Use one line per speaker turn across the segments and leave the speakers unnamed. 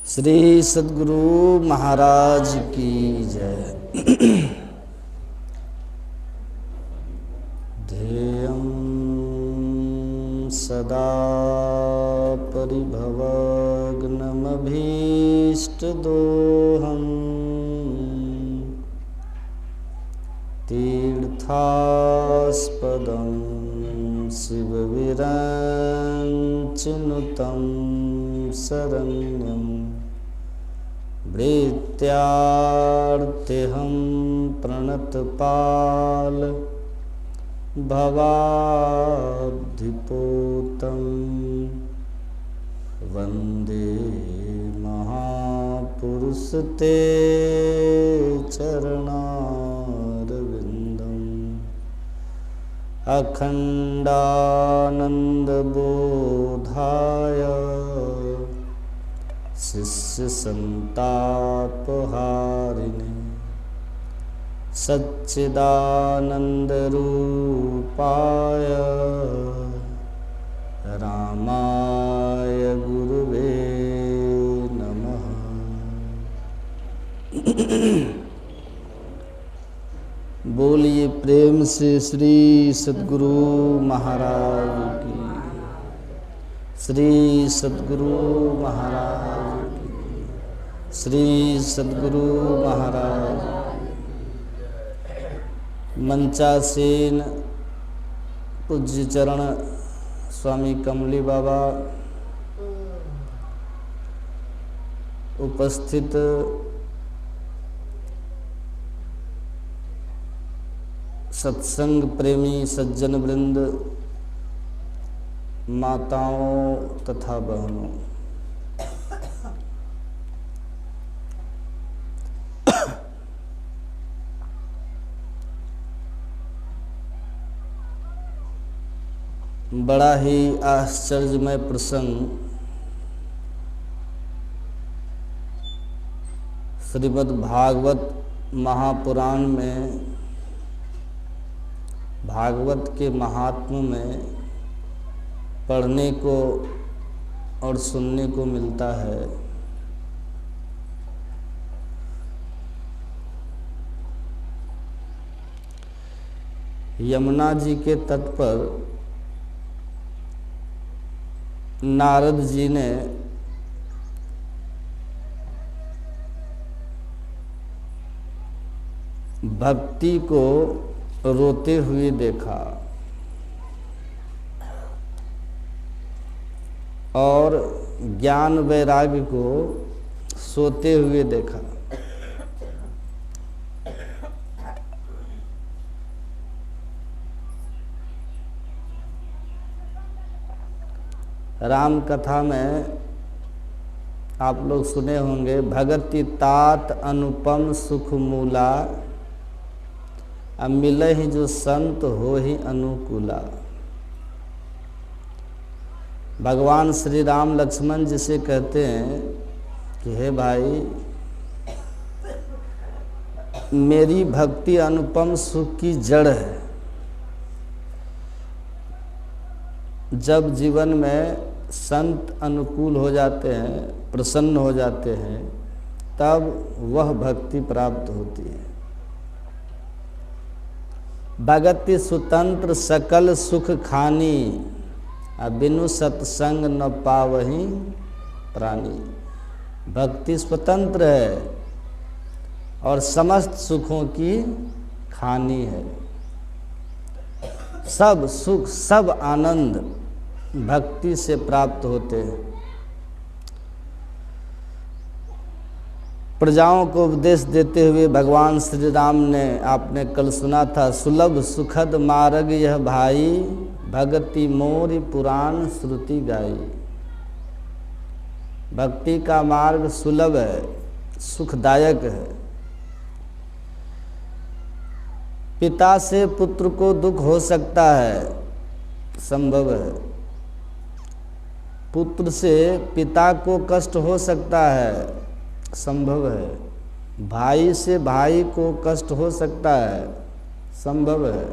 श्री सद्गुरु महाराज की जय। ध्येयं सदा परिभवग्नमभीष्टदोहम् तीर्थास्पदं शिवविरञ्चिनुतं शरण्यं भृत्यार्तिहं प्रणतपाल भवाब्धिपोतं वन्दे महापुरुष ते चरणारविन्दम् अखण्डानन्दबोधाय शिष्यसन्तापहारिणे सच्चिदानन्दरूपाय रामाय गुरुवे नमः। बोलिए प्रेम से श्री सद्गुरु महाराज की, श्री सद्गुरु महाराज की, श्री सद्गुरु महाराज। मंचासीन पूज्य चरण स्वामी कमली बाबा, उपस्थित सत्संग प्रेमी सज्जन वृंद, माताओं तथा बहनों, बड़ा ही आश्चर्यमय प्रसंग श्रीमद् भागवत महापुराण में भागवत के महात्म्य में पढ़ने को और सुनने को मिलता है। यमुना जी के तट पर नारद जी ने भक्ति को रोते हुए देखा और ज्ञान वैराग्य को सोते हुए देखा। राम कथा में आप लोग सुने होंगे, भगति तात अनुपम सुख मूला, अब मिले ही जो संत हो ही अनुकूला। भगवान श्री राम लक्ष्मण जी से कहते हैं कि हे भाई, मेरी भक्ति अनुपम सुख की जड़ है। जब जीवन में संत अनुकूल हो जाते हैं, प्रसन्न हो जाते हैं, तब वह भक्ति प्राप्त होती है। भगति स्वतंत्र सकल सुख खानी, बिनु सत्संग न पावहीं प्राणी। भक्ति स्वतंत्र है और समस्त सुखों की खानी है। सब सुख सब आनंद भक्ति से प्राप्त होते हैं। प्रजाओं को उपदेश देते हुए भगवान श्री राम ने, आपने कल सुना था, सुलभ सुखद मार्ग यह भाई, भक्ति मोरि पुराण श्रुति गाई। भक्ति का मार्ग सुलभ है, सुखदायक है। पिता से पुत्र को दुख हो सकता है, संभव है। पुत्र से पिता को कष्ट हो सकता है, संभव है। भाई से भाई को कष्ट हो सकता है, संभव है।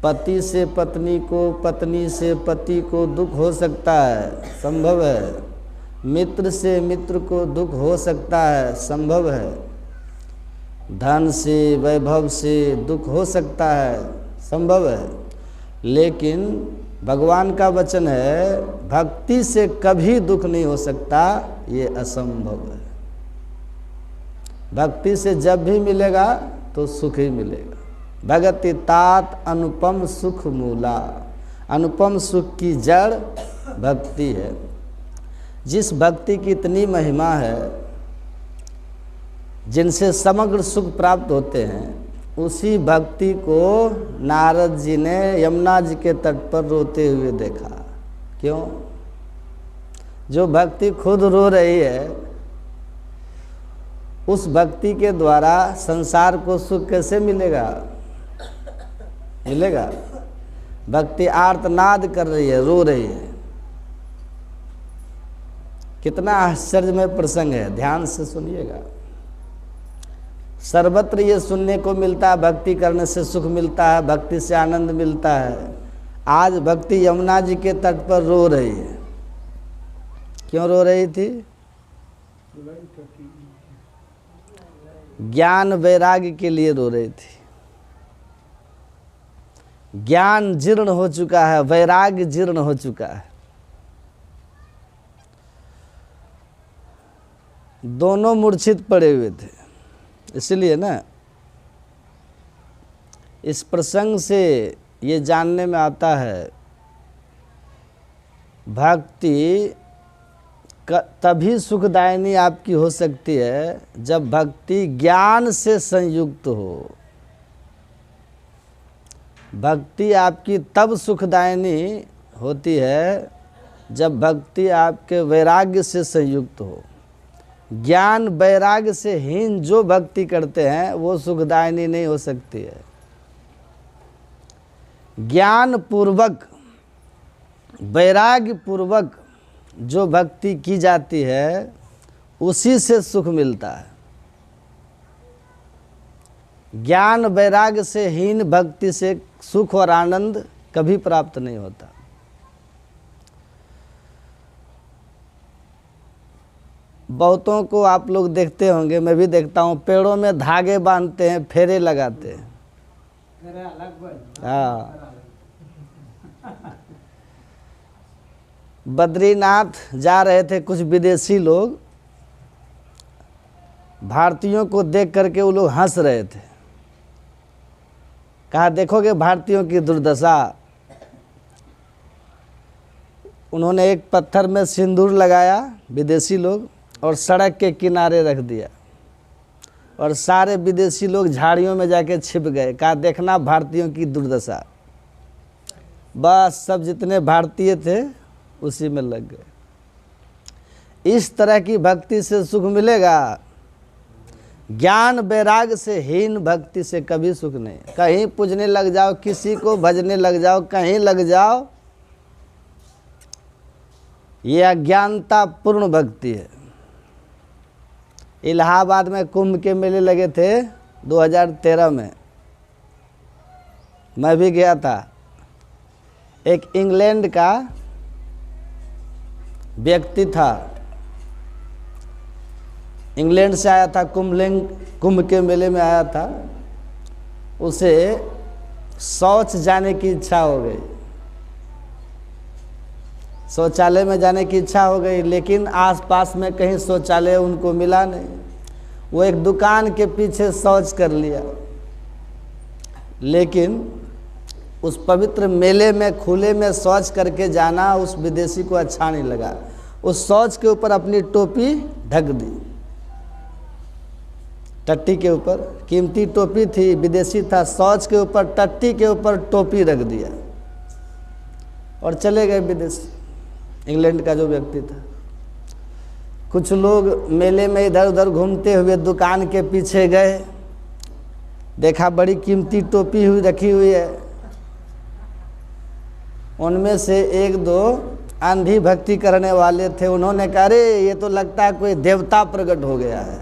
पति से पत्नी को, पत्नी से पति को दुख हो सकता है, संभव है। मित्र से मित्र को दुख हो सकता है, संभव है। धन से वैभव से दुख हो सकता है, संभव है। लेकिन भगवान का वचन है भक्ति से कभी दुख नहीं हो सकता, ये असंभव है। भक्ति से जब भी मिलेगा तो सुख ही मिलेगा। भगति तात अनुपम सुख मूला, अनुपम सुख की जड़ भक्ति है। जिस भक्ति की इतनी महिमा है, जिनसे समग्र सुख प्राप्त होते हैं, उसी भक्ति को नारद जी ने यमुना जी के तट पर रोते हुए देखा। क्यों? जो भक्ति खुद रो रही है, उस भक्ति के द्वारा संसार को सुख कैसे मिलेगा? मिलेगा। भक्ति आर्तनाद कर रही है, रो रही है। कितना आश्चर्यमय प्रसंग है, ध्यान से सुनिएगा। सर्वत्र ये सुनने को मिलता है, भक्ति करने से सुख मिलता है, भक्ति से आनंद मिलता है। आज भक्ति यमुना जी के तट पर रो रही है। क्यों रो रही थी? ज्ञान वैराग्य के लिए रो रही थी। ज्ञान जीर्ण हो चुका है, वैराग्य जीर्ण हो चुका है। दोनों मूर्छित पड़े हुए थे। इसलिए ना, इस प्रसंग से ये जानने में आता है भक्ति तभी सुखदायिनी आपकी हो सकती है जब भक्ति ज्ञान से संयुक्त हो। भक्ति आपकी तब सुखदायिनी होती है जब भक्ति आपके वैराग्य से संयुक्त हो। ज्ञान वैराग्य से हीन जो भक्ति करते हैं वो सुखदायिनी नहीं हो सकती है। ज्ञान पूर्वक वैराग्य पूर्वक जो भक्ति की जाती है उसी से सुख मिलता है। ज्ञान वैराग्य से हीन भक्ति से सुख और आनंद कभी प्राप्त नहीं होता। बहुतों को आप लोग देखते होंगे, मैं भी देखता हूँ, पेड़ों में धागे बांधते हैं, फेरे लगाते हैं। हाँ, बद्रीनाथ जा रहे थे कुछ विदेशी लोग, भारतीयों को देख करके वो लोग हंस रहे थे। कहा देखोगे भारतीयों की दुर्दशा। उन्होंने एक पत्थर में सिंदूर लगाया विदेशी लोग और सड़क के किनारे रख दिया, और सारे विदेशी लोग झाड़ियों में जाके छिप गए। कहा देखना भारतीयों की दुर्दशा। बस सब जितने भारतीय थे उसी में लग गए। इस तरह की भक्ति से सुख मिलेगा। ज्ञान वैराग्य से हीन भक्ति से कभी सुख नहीं। कहीं पूजने लग जाओ, किसी को भजने लग जाओ, कहीं लग जाओ, ये अज्ञानता पूर्ण भक्ति है। इलाहाबाद में कुंभ के मेले लगे थे 2013 में, मैं भी गया था। एक इंग्लैंड का व्यक्ति था, इंग्लैंड से आया था, कुंभ के मेले में आया था। उसे शौच जाने की इच्छा हो गई, शौचालय में जाने की इच्छा हो गई, लेकिन आसपास में कहीं शौचालय उनको मिला नहीं। वो एक दुकान के पीछे शौच कर लिया, लेकिन उस पवित्र मेले में खुले में शौच करके जाना उस विदेशी को अच्छा नहीं लगा। उस शौच के ऊपर अपनी टोपी ढक दी, टट्टी के ऊपर, कीमती टोपी थी, विदेशी था, शौच के ऊपर टट्टी के ऊपर टोपी रख दिया और चले गए विदेशी। इंग्लैंड का जो व्यक्ति था। कुछ लोग मेले में इधर उधर घूमते हुए दुकान के पीछे गए, देखा बड़ी कीमती टोपी हुई रखी हुई है। उनमें से एक दो अंधी भक्ति करने वाले थे, उन्होंने कहा अरे ये तो लगता है कोई देवता प्रकट हो गया है,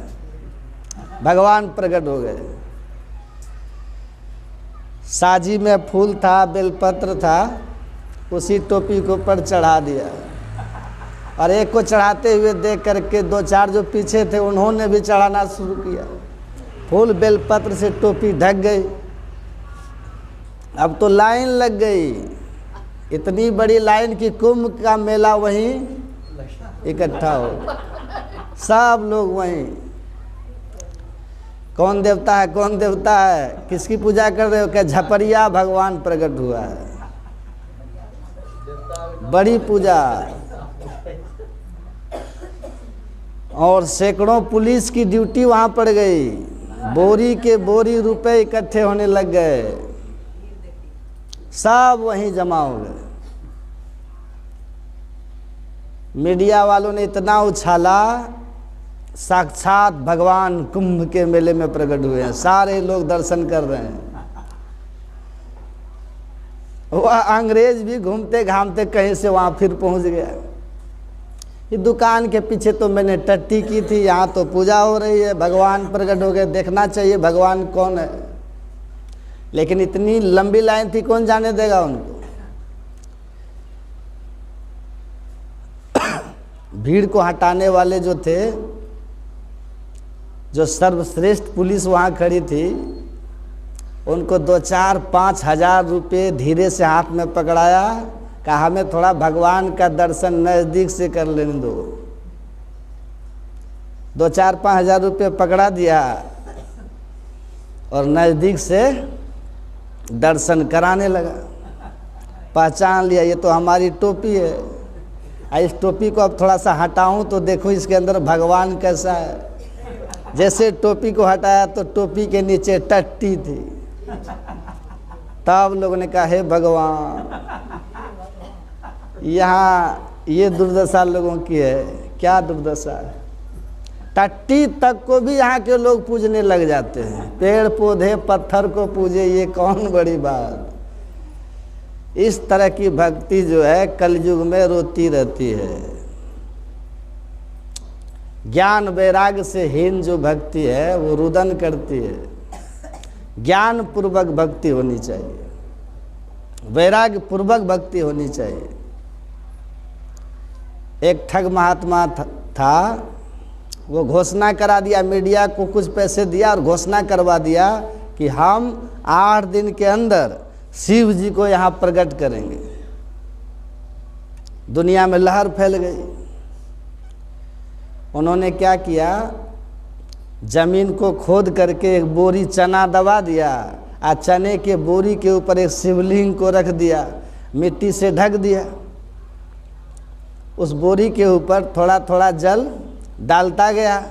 भगवान प्रकट हो गए। साजी में फूल था, बेलपत्र था, उसी टोपी के ऊपर चढ़ा दिया। और एक को चढ़ाते हुए देख करके दो चार जो पीछे थे उन्होंने भी चढ़ाना शुरू किया। फूल बेलपत्र से टोपी ढक गई। अब तो लाइन लग गई, इतनी बड़ी लाइन कि कुंभ का मेला वहीं इकट्ठा हो, सब लोग वहीं। कौन देवता है, कौन देवता है, किसकी पूजा कर रहे हो? क्या झपरिया भगवान प्रकट हुआ है, बड़ी पूजा। और सैकड़ों पुलिस की ड्यूटी वहां पड़ गई, बोरी के बोरी रुपए इकट्ठे होने लग गए, सब वहीं जमा हो गए। मीडिया वालों ने इतना उछाला, साक्षात भगवान कुंभ के मेले में प्रकट हुए हैं, सारे लोग दर्शन कर रहे हैं। वह अंग्रेज भी घूमते घामते कहीं से वहां फिर पहुंच गया। ये दुकान के पीछे तो मैंने टट्टी की थी, यहाँ तो पूजा हो रही है, भगवान प्रकट हो गए, देखना चाहिए भगवान कौन है। लेकिन इतनी लंबी लाइन थी, कौन जाने देगा उनको। भीड़ को हटाने वाले जो थे, जो सर्वश्रेष्ठ पुलिस वहाँ खड़ी थी, उनको 2-4-5 हजार रुपये धीरे से हाथ में पकड़ाया, कहा हमें थोड़ा भगवान का दर्शन नज़दीक से कर लेने दो। 2-4-5 हजार रुपये पकड़ा दिया और नज़दीक से दर्शन कराने लगा। पहचान लिया, ये तो हमारी टोपी है, इस टोपी को अब थोड़ा सा हटाऊं तो देखो इसके अंदर भगवान कैसा है। जैसे टोपी को हटाया तो टोपी के नीचे टट्टी थी। तब लोगों ने कहा हे भगवान, यहाँ ये दुर्दशा लोगों की है। क्या दुर्दशा है? टट्टी तक को भी यहाँ के लोग पूजने लग जाते हैं। पेड़ पौधे पत्थर को पूजे, ये कौन बड़ी बात। इस तरह की भक्ति जो है कलयुग में रोती रहती है। ज्ञान वैराग्य से हीन जो भक्ति है वो रुदन करती है। ज्ञान पूर्वक भक्ति होनी चाहिए, वैराग्य पूर्वक भक्ति होनी चाहिए। एक ठग महात्मा था, वो घोषणा करा दिया, मीडिया को कुछ पैसे दिया और घोषणा करवा दिया कि हम 8 दिन के अंदर शिव जी को यहाँ प्रकट करेंगे। दुनिया में लहर फैल गई। उन्होंने क्या किया, जमीन को खोद करके एक बोरी चना दबा दिया और चने के बोरी के ऊपर एक शिवलिंग को रख दिया, मिट्टी से ढक दिया। उस बोरी के ऊपर थोड़ा थोड़ा जल डालता गया,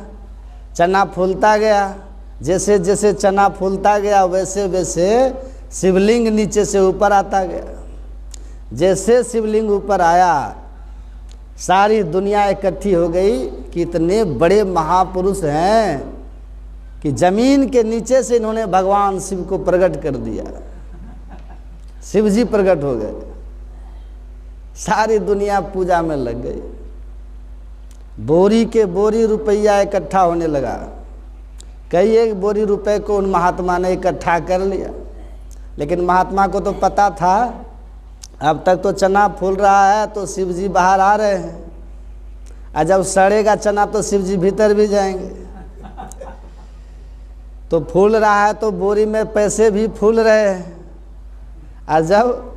चना फूलता गया। जैसे जैसे चना फूलता गया वैसे वैसे शिवलिंग नीचे से ऊपर आता गया। जैसे शिवलिंग ऊपर आया, सारी दुनिया इकट्ठी हो गई कि इतने बड़े महापुरुष हैं कि जमीन के नीचे से इन्होंने भगवान शिव को प्रकट कर दिया। शिव जी प्रकट हो गए। सारी दुनिया पूजा में लग गई। बोरी के बोरी रुपया इकट्ठा होने लगा। कई एक बोरी रुपए को उन महात्मा ने इकट्ठा कर लिया। लेकिन महात्मा को तो पता था अब तक तो चना फूल रहा है तो शिव जी बाहर आ रहे हैं, और जब सड़ेगा चना तो शिव जी भीतर भी जाएंगे। तो फूल रहा है तो बोरी में पैसे भी फूल रहे हैं, और जब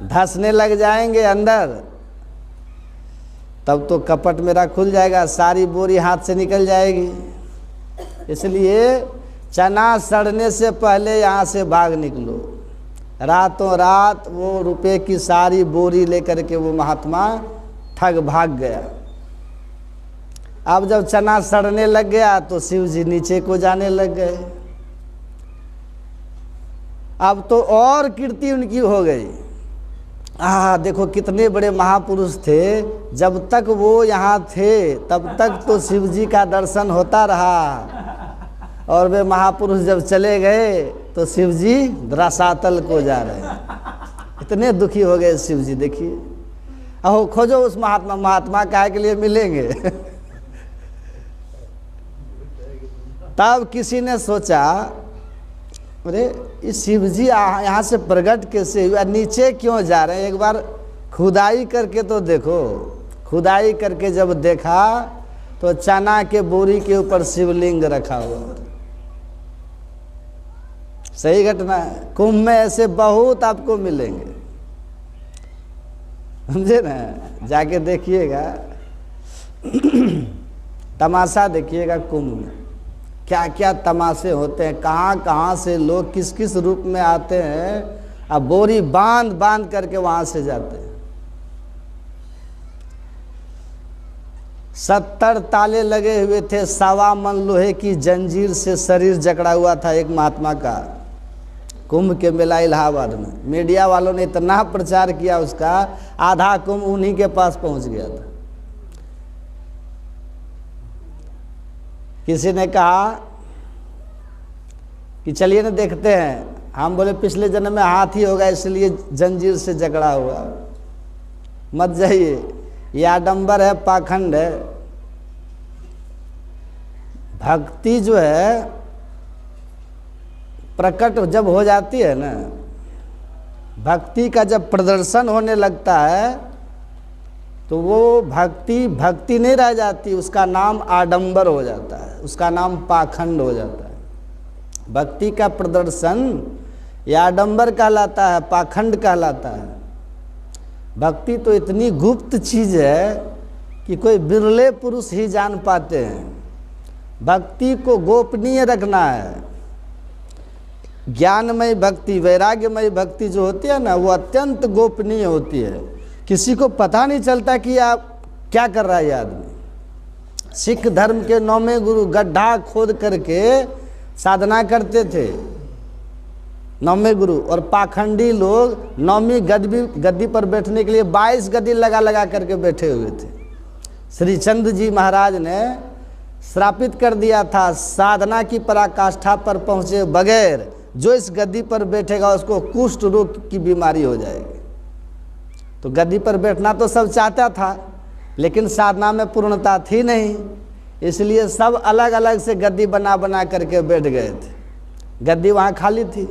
धंसने लग जाएंगे अंदर तब तो कपट मेरा खुल जाएगा, सारी बोरी हाथ से निकल जाएगी। इसलिए चना सड़ने से पहले यहाँ से भाग निकलो। रातों रात वो रुपए की सारी बोरी लेकर के वो महात्मा ठग भाग गया। अब जब चना सड़ने लग गया तो शिव जी नीचे को जाने लग गए। अब तो और कीर्ति उनकी हो गई। देखो कितने बड़े महापुरुष थे, जब तक वो यहाँ थे तब तक तो शिव जी का दर्शन होता रहा, और वे महापुरुष जब चले गए तो शिव जी रसातल को जा रहे हैं। इतने दुखी हो गए शिव जी। देखिए, अहो खोजो उस महात्मा, महात्मा काहे के लिए मिलेंगे। तब किसी ने सोचा, अरे इस शिव जी यहाँ से प्रकट कैसे हुआ, नीचे क्यों जा रहे हैं, एक बार खुदाई करके तो देखो। खुदाई करके जब देखा तो चना के बोरी के ऊपर शिवलिंग रखा हुआ। सही घटना है। कुंभ में ऐसे बहुत आपको मिलेंगे, समझे ना, जाके देखिएगा, तमाशा देखिएगा कुंभ में क्या क्या तमाशे होते हैं, कहाँ कहाँ से लोग किस किस रूप में आते हैं, अब बोरी बांध बांध करके वहां से जाते हैं। 70 ताले लगे हुए थे, 1.25 मन लोहे की जंजीर से शरीर जकड़ा हुआ था एक महात्मा का, कुंभ के मेला इलाहाबाद में। मीडिया वालों ने इतना प्रचार किया उसका, आधा कुंभ उन्हीं के पास पहुंच गया था। किसी ने कहा कि चलिए ना देखते हैं, हम बोले पिछले जन्म में हाथी होगा इसलिए जंजीर से जकड़ा हुआ। मत जाइए, ये आडंबर है, पाखंड है। भक्ति जो है प्रकट जब हो जाती है ना, भक्ति का जब प्रदर्शन होने लगता है तो वो भक्ति भक्ति नहीं रह जाती, उसका नाम आडंबर हो जाता है, उसका नाम पाखंड हो जाता है। भक्ति का प्रदर्शन या आडंबर कहलाता है, पाखंड कहलाता है। भक्ति तो इतनी गुप्त चीज है कि कोई बिरले पुरुष ही जान पाते हैं। भक्ति को गोपनीय रखना है। ज्ञानमय भक्ति, वैराग्यमय भक्ति जो होती है ना, वो अत्यंत गोपनीय होती है। किसी को पता नहीं चलता कि आप क्या कर रहा है ये आदमी। सिख धर्म के 9वें गुरु गड्ढा खोद करके साधना करते थे, 9वें गुरु, और पाखंडी लोग 9वीं गद्दी पर बैठने के लिए 22 गद्दी लगा लगा करके बैठे हुए थे। श्री चंद्र जी महाराज ने श्रापित कर दिया था, साधना की पराकाष्ठा पर पहुंचे बगैर जो इस गद्दी पर बैठेगा उसको कुष्ठ रोग की बीमारी हो जाएगी। तो गद्दी पर बैठना तो सब चाहता था, लेकिन साधना में पूर्णता थी नहीं, इसलिए सब अलग अलग से गद्दी बना बना करके बैठ गए थे। गद्दी वहाँ खाली थी।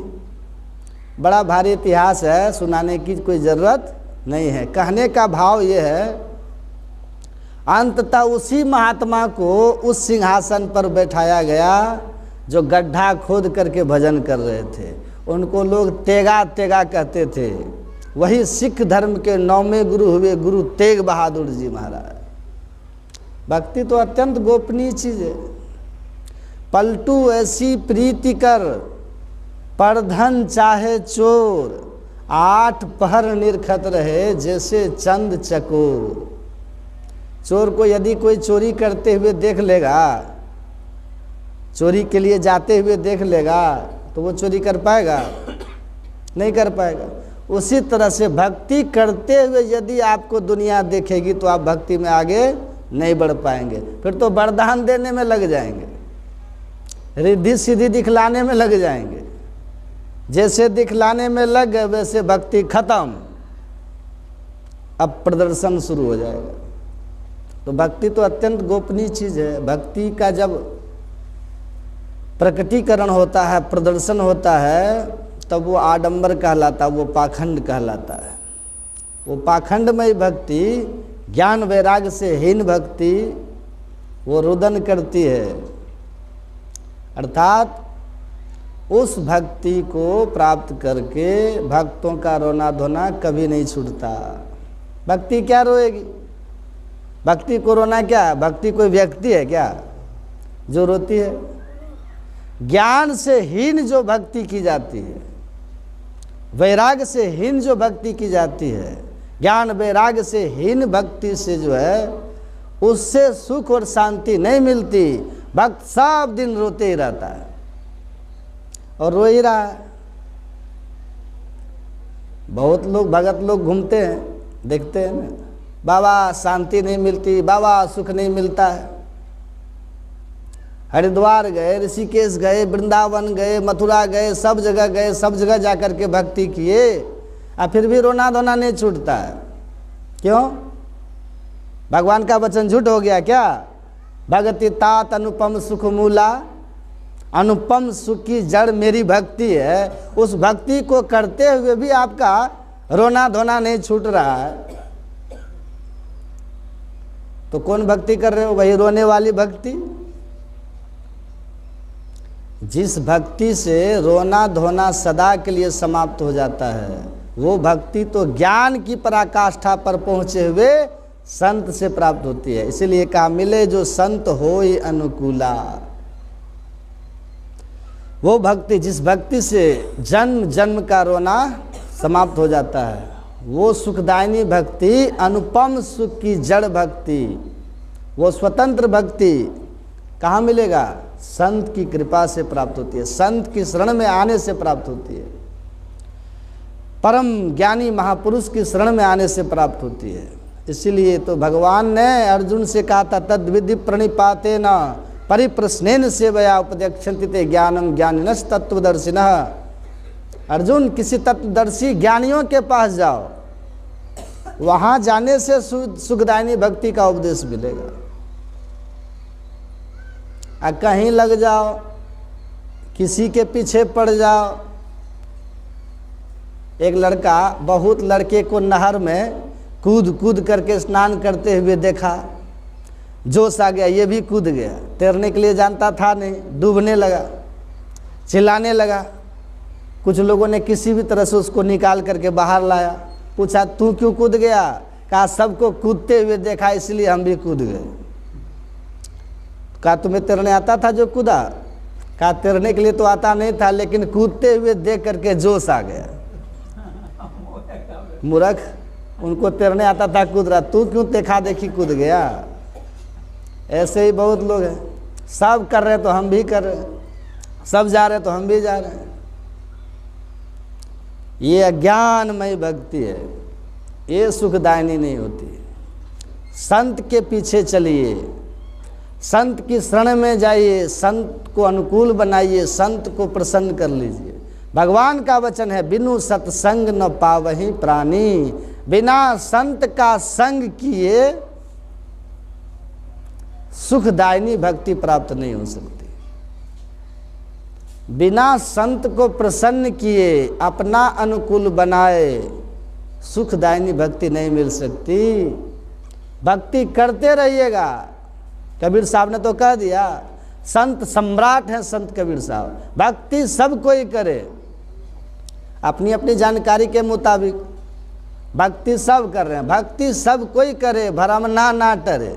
बड़ा भारी इतिहास है, सुनाने की कोई ज़रूरत नहीं है। कहने का भाव ये है, अंततः उसी महात्मा को उस सिंहासन पर बैठाया गया जो गड्ढा खोद करके भजन कर रहे थे। उनको लोग तेगा तेगा कहते थे। वही सिख धर्म के 9वें गुरु हुए गुरु तेग बहादुर जी महाराज। भक्ति तो अत्यंत गोपनीय चीज है। पलटू ऐसी प्रीति कर परधन चाहे चोर, 8 पहर निरखत रहे जैसे चंद चकोर। चोर को यदि कोई चोरी करते हुए देख लेगा, चोरी के लिए जाते हुए देख लेगा, तो वो चोरी कर पाएगा? नहीं कर पाएगा। उसी तरह से भक्ति करते हुए यदि आपको दुनिया देखेगी तो आप भक्ति में आगे नहीं बढ़ पाएंगे। फिर तो वरदान देने में लग जाएंगे, रिद्धि सिद्धि दिखलाने में लग जाएंगे। जैसे दिखलाने में लग गए वैसे भक्ति खत्म, अब प्रदर्शन शुरू हो जाएगा। तो भक्ति तो अत्यंत गोपनीय चीज है। भक्ति का जब प्रकटीकरण होता है, प्रदर्शन होता है, तब वो आडंबर कहलाता, वो पाखंड कहलाता है। वो पाखंडमय भक्ति, ज्ञान वैराग्य से हीन भक्ति, वो रुदन करती है। अर्थात उस भक्ति को प्राप्त करके भक्तों का रोना धोना कभी नहीं छूटता। भक्ति क्या रोएगी? भक्ति को रोना क्या है? भक्ति कोई व्यक्ति है क्या जो रोती है? ज्ञान से हीन जो भक्ति की जाती है, वैराग्य से हीन जो भक्ति की जाती है, ज्ञान वैराग्य से हीन भक्ति से जो है उससे सुख और शांति नहीं मिलती। भक्त सब दिन रोते ही रहता है और रो ही रहा है। बहुत लोग भगत लोग घूमते हैं, देखते हैं ना, बाबा शांति नहीं मिलती, बाबा सुख नहीं मिलता है। हरिद्वार गए, ऋषिकेश गए, वृंदावन गए, मथुरा गए, सब जगह गए, सब जगह जाकर के भक्ति किए, और फिर भी रोना धोना नहीं छूटता है। क्यों? भगवान का वचन झूठ हो गया क्या? भगति तात अनुपम सुख मूला, अनुपम सुख की जड़ मेरी भक्ति है। उस भक्ति को करते हुए भी आपका रोना धोना नहीं छूट रहा है। तो कौन भक्ति कर रहे हो? वही रोने वाली भक्ति। जिस भक्ति से रोना धोना सदा के लिए समाप्त हो जाता है, वो भक्ति तो ज्ञान की पराकाष्ठा पर पहुँचे हुए संत से प्राप्त होती है। इसीलिए कहा मिले जो संत होय अनुकूला। वो भक्ति, जिस भक्ति से जन्म जन्म का रोना समाप्त हो जाता है, वो सुखदायिनी भक्ति, अनुपम सुख की जड़ भक्ति, वो स्वतंत्र भक्ति कहाँ मिलेगा? संत की कृपा से प्राप्त होती है, संत की शरण में आने से प्राप्त होती है, परम ज्ञानी महापुरुष की शरण में आने से प्राप्त होती है। इसीलिए तो भगवान ने अर्जुन से कहा था, तद विधि प्रणिपाते न परिप्रश्नेन सेवया उपदेक्षन्ति ते ज्ञानम ज्ञानिनस् तत्वदर्शिनः। अर्जुन, किसी तत्वदर्शी ज्ञानियों के पास जाओ, वहाँ जाने से सुखदायिनी भक्ति का उपदेश मिलेगा। कहीं लग जाओ, किसी के पीछे पड़ जाओ। एक लड़का बहुत लड़के को नहर में कूद कूद करके स्नान करते हुए देखा, जोश आ गया, ये भी कूद गया। तैरने के लिए जानता था नहीं, डूबने लगा, चिल्लाने लगा। कुछ लोगों ने किसी भी तरह से उसको निकाल करके बाहर लाया। पूछा, तू क्यों कूद गया? कहा, सबको कूदते हुए देखा इसलिए हम भी कूद गए। कहा, तुम्हें तैरने आता था जो कूदा? कहा, तैरने के लिए तो आता नहीं था, लेकिन कूदते हुए देख करके जोश आ गया। मूर्ख, उनको तैरने आता था, कूद रहा, तू क्यों देखा देखी कूद गया? ऐसे ही बहुत लोग हैं, सब कर रहे तो हम भी कर रहे, सब जा रहे तो हम भी जा रहे हैं। ये अज्ञानमय भक्ति है, ये सुखदायिनी नहीं होती। संत के पीछे चलिए, संत की शरण में जाइए, संत को अनुकूल बनाइए, संत को प्रसन्न कर लीजिए। भगवान का वचन है, बिनु सत्संग न पावहि प्राणी। बिना संत का संग किए सुखदायिनी भक्ति प्राप्त नहीं हो सकती। बिना संत को प्रसन्न किए, अपना अनुकूल बनाए, सुखदायिनी भक्ति नहीं मिल सकती। भक्ति करते रहिएगा। कबीर साहब ने तो कह दिया, संत सम्राट हैं संत कबीर साहब। भक्ति सब कोई करे, अपनी अपनी जानकारी के मुताबिक भक्ति सब कर रहे हैं। भक्ति सब कोई करे, भरम ना टरे।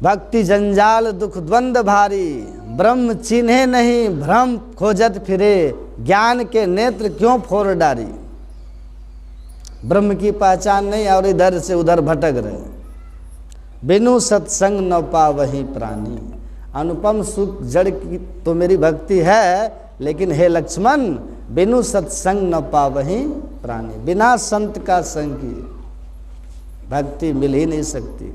भक्ति जंजाल दुख द्वंद भारी, ब्रह्म चिन्हे नहीं भ्रम खोजत फिरे। ज्ञान के नेत्र क्यों फोड़ डारी। ब्रह्म की पहचान नहीं और इधर से उधर भटक रहे। बिनु सत्संग न पावहि प्राणी। अनुपम सुख जड़ की तो मेरी भक्ति है, लेकिन हे लक्ष्मण, बिनु सत्संग न पावहि प्राणी। बिना संत का संग की भक्ति मिल ही नहीं सकती।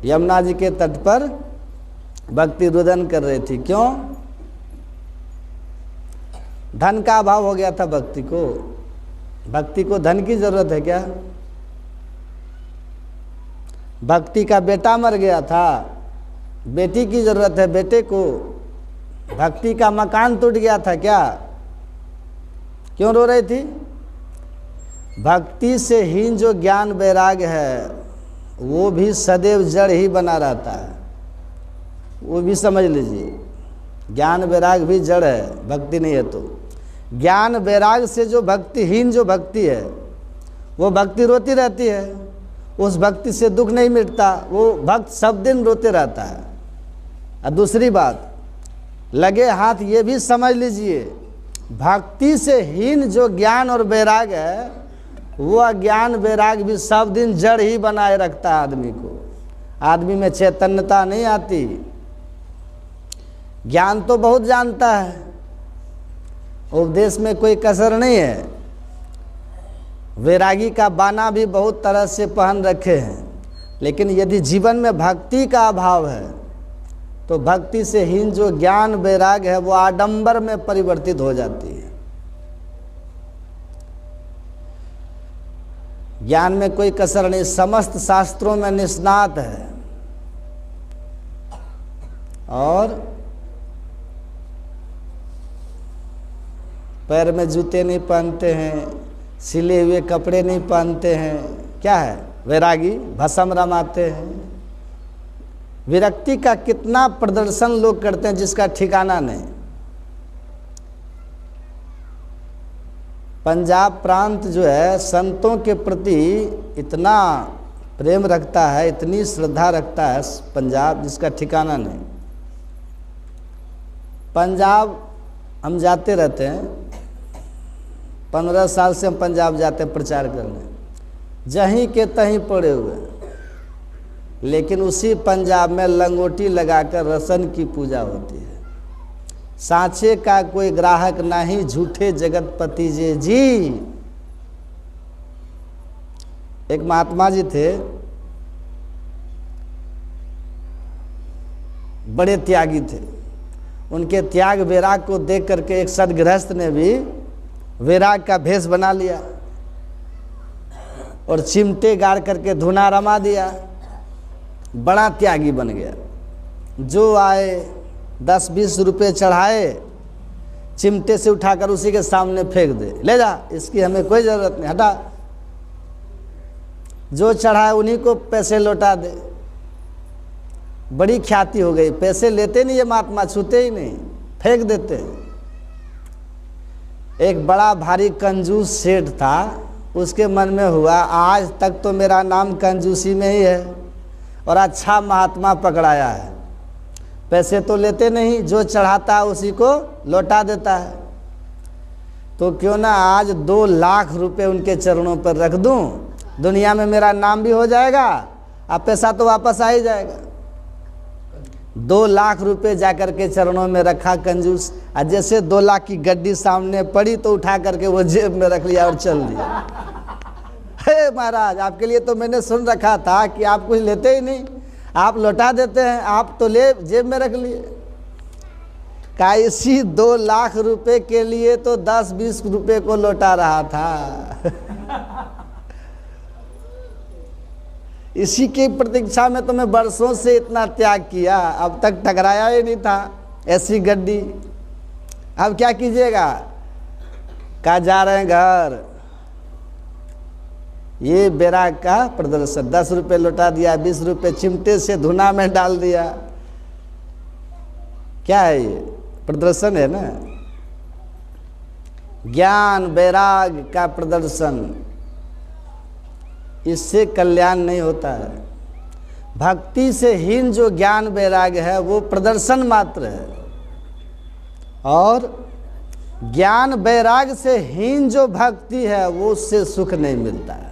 यमुना जी के तट पर भक्ति रुदन कर रही थी। क्यों? धन का अभाव हो गया था भक्ति को। भक्ति को धन की जरूरत है क्या? भक्ति का बेटा मर गया था, बेटी की जरूरत है बेटे को। भक्ति का मकान टूट गया था क्या? क्यों रो रही थी? भक्ति से हीन जो ज्ञान वैराग है, वो भी सदैव जड़ ही बना रहता है। वो भी समझ लीजिए, ज्ञान वैराग भी जड़ है, भक्ति नहीं है। तो ज्ञान वैराग से जो भक्तिहीन जो भक्ति है, वो भक्ति रोती रहती है। उस भक्ति से दुख नहीं मिटता, वो भक्त सब दिन रोते रहता है। और दूसरी बात, लगे हाथ ये भी समझ लीजिए, भक्ति से हीन जो ज्ञान और वैराग है, वो अज्ञान वैराग भी सब दिन जड़ ही बनाए रखता है आदमी को। आदमी में चैतन्यता नहीं आती। ज्ञान तो बहुत जानता है, उपदेश में कोई कसर नहीं है। वैरागी का बाना भी बहुत तरह से पहन रखे हैं, लेकिन यदि जीवन में भक्ति का अभाव है, तो भक्ति से हीन जो ज्ञान वैराग है, वो आडंबर में परिवर्तित हो जाती है। ज्ञान में कोई कसर नहीं, समस्त शास्त्रों में निष्णात है। और पैर में जूते नहीं पहनते हैं, सिले हुए कपड़े नहीं पहनते हैं, क्या है, वैरागी भस्म रमाते हैं। विरक्ति का कितना प्रदर्शन लोग करते हैं जिसका ठिकाना नहीं। पंजाब प्रांत जो है संतों के प्रति इतना प्रेम रखता है, इतनी श्रद्धा रखता है पंजाब, जिसका ठिकाना नहीं। पंजाब हम जाते रहते हैं, 15 साल से हम पंजाब जाते हैं प्रचार करने, जहीं के तहीं पड़े हुए हैं। लेकिन उसी पंजाब में लंगोटी लगाकर रसन की पूजा होती है। सांचे का कोई ग्राहक नहीं, झूठे जगतपति जी। एक महात्मा जी थे, बड़े त्यागी थे। उनके त्याग वैराग को देख करके एक सदगृहस्थ ने भी वैराग का भेष बना लिया और चिमटे गाड़ करके धुना रमा दिया। बड़ा त्यागी बन गया। जो आए 10-20 रुपये चढ़ाए, चिमटे से उठाकर उसी के सामने फेंक दे, ले जा, इसकी हमें कोई ज़रूरत नहीं, हटा। जो चढ़ाए उन्हीं को पैसे लौटा दे। बड़ी ख्याति हो गई। पैसे लेते नहीं ये महात्मा, छूते ही नहीं, फेंक देते। एक बड़ा भारी कंजूस सेठ था, उसके मन में हुआ आज तक तो मेरा नाम कंजूसी में ही है और अच्छा महात्मा पकड़ाया है। पैसे तो लेते नहीं, जो चढ़ाता है उसी को लौटा देता है। तो क्यों ना आज 2 लाख रुपए उनके चरणों पर रख दूं, दुनिया में मेरा नाम भी हो जाएगा और पैसा तो वापस आ ही जाएगा। 2 लाख रुपए जाकर के चरणों में रखा कंजूस, और जैसे 2 लाख की गड्डी सामने पड़ी तो उठा करके वो जेब में रख लिया और चल दिया। हे महाराज, आपके लिए तो मैंने सुन रखा था कि आप कुछ लेते ही नहीं, आप लौटा देते हैं, आप तो ले जेब में रख लिए। का इसी 2 लाख रुपए के लिए तो 10-20 रुपए को लौटा रहा था। इसी की प्रतीक्षा में तो मैं वर्षों से इतना त्याग किया, अब तक टकराया ही नहीं था ऐसी गड्डी। अब क्या कीजिएगा, कहा जा रहे हैं घर। ये बैराग का प्रदर्शन, 10 रुपये लौटा दिया, 20 रुपये चिमटे से धुना में डाल दिया। क्या है ये? प्रदर्शन है ना। ज्ञान वैराग का प्रदर्शन, इससे कल्याण नहीं होता है। भक्ति से हीन जो ज्ञान वैराग है वो प्रदर्शन मात्र है, और ज्ञान वैराग से हीन जो भक्ति है वो उससे सुख नहीं मिलता है।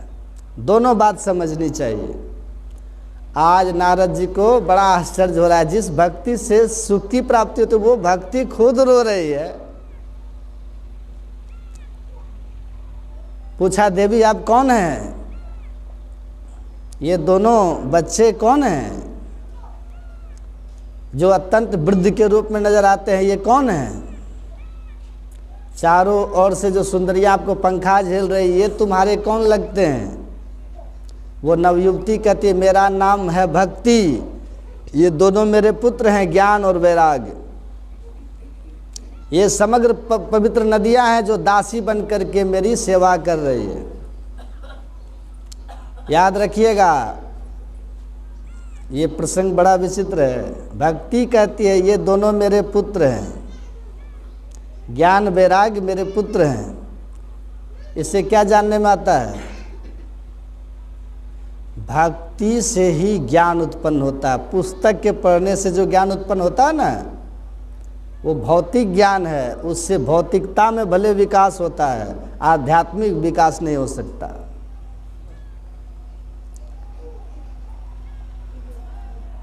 दोनों बात समझनी चाहिए। आज नारद जी को बड़ा आश्चर्य हो रहा है, जिस भक्ति से सुख की प्राप्ति होती है वो भक्ति खुद रो रही है। पूछा, देवी आप कौन हैं? ये दोनों बच्चे कौन हैं जो अत्यंत वृद्ध के रूप में नजर आते हैं? ये कौन हैं? चारों ओर से जो सुंदरियां आपको पंखा झेल रही, ये तुम्हारे कौन लगते हैं? वो नवयुवती कहती है, मेरा नाम है भक्ति, ये दोनों मेरे पुत्र हैं, ज्ञान और वैराग। ये समग्र पवित्र नदियां हैं जो दासी बन करके मेरी सेवा कर रही है। याद रखिएगा, ये प्रसंग बड़ा विचित्र है। भक्ति कहती है ये दोनों मेरे पुत्र हैं, ज्ञान वैराग मेरे पुत्र हैं। इससे क्या जानने में आता है? भक्ति से ही ज्ञान उत्पन्न होता है। पुस्तक के पढ़ने से जो ज्ञान उत्पन्न होता है ना, वो भौतिक ज्ञान है। उससे भौतिकता में भले विकास होता है, आध्यात्मिक विकास नहीं हो सकता।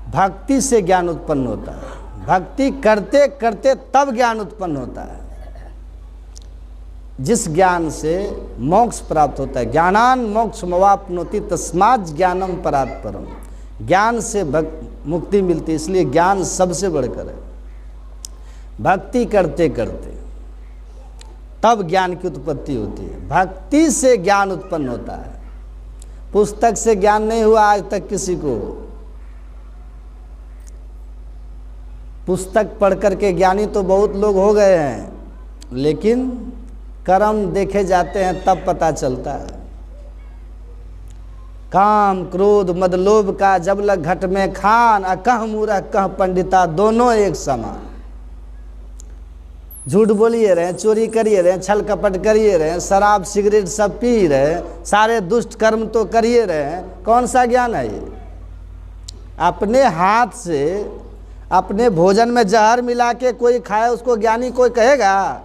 भक्ति से ज्ञान उत्पन्न होता है। भक्ति करते करते तब ज्ञान उत्पन्न होता है, जिस ज्ञान से मोक्ष प्राप्त होता है। ज्ञानान मोक्षमवाप्नोति तस्मात् ज्ञानम परात् परम। ज्ञान से मुक्ति मिलती है, इसलिए ज्ञान सबसे बढ़कर है। भक्ति करते करते तब ज्ञान की उत्पत्ति होती है। भक्ति से ज्ञान उत्पन्न होता है। पुस्तक से ज्ञान नहीं हुआ आज तक किसी को। पुस्तक पढ़ करके ज्ञानी तो बहुत लोग हो गए हैं, लेकिन कर्म देखे जाते हैं तब पता चलता है। काम क्रोध मद लोभ का जब लग घट में खान, अकह मूरख कह पंडिता दोनों एक समान। झूठ बोलिए रहे, चोरी करिए रहे, छल कपट करिए रहे, शराब सिगरेट सब पी रहे, सारे दुष्ट कर्म तो करिए रहे, कौन सा ज्ञान है ये? अपने हाथ से अपने भोजन में जहर मिला के कोई खाए उसको ज्ञानी कोई कहेगा?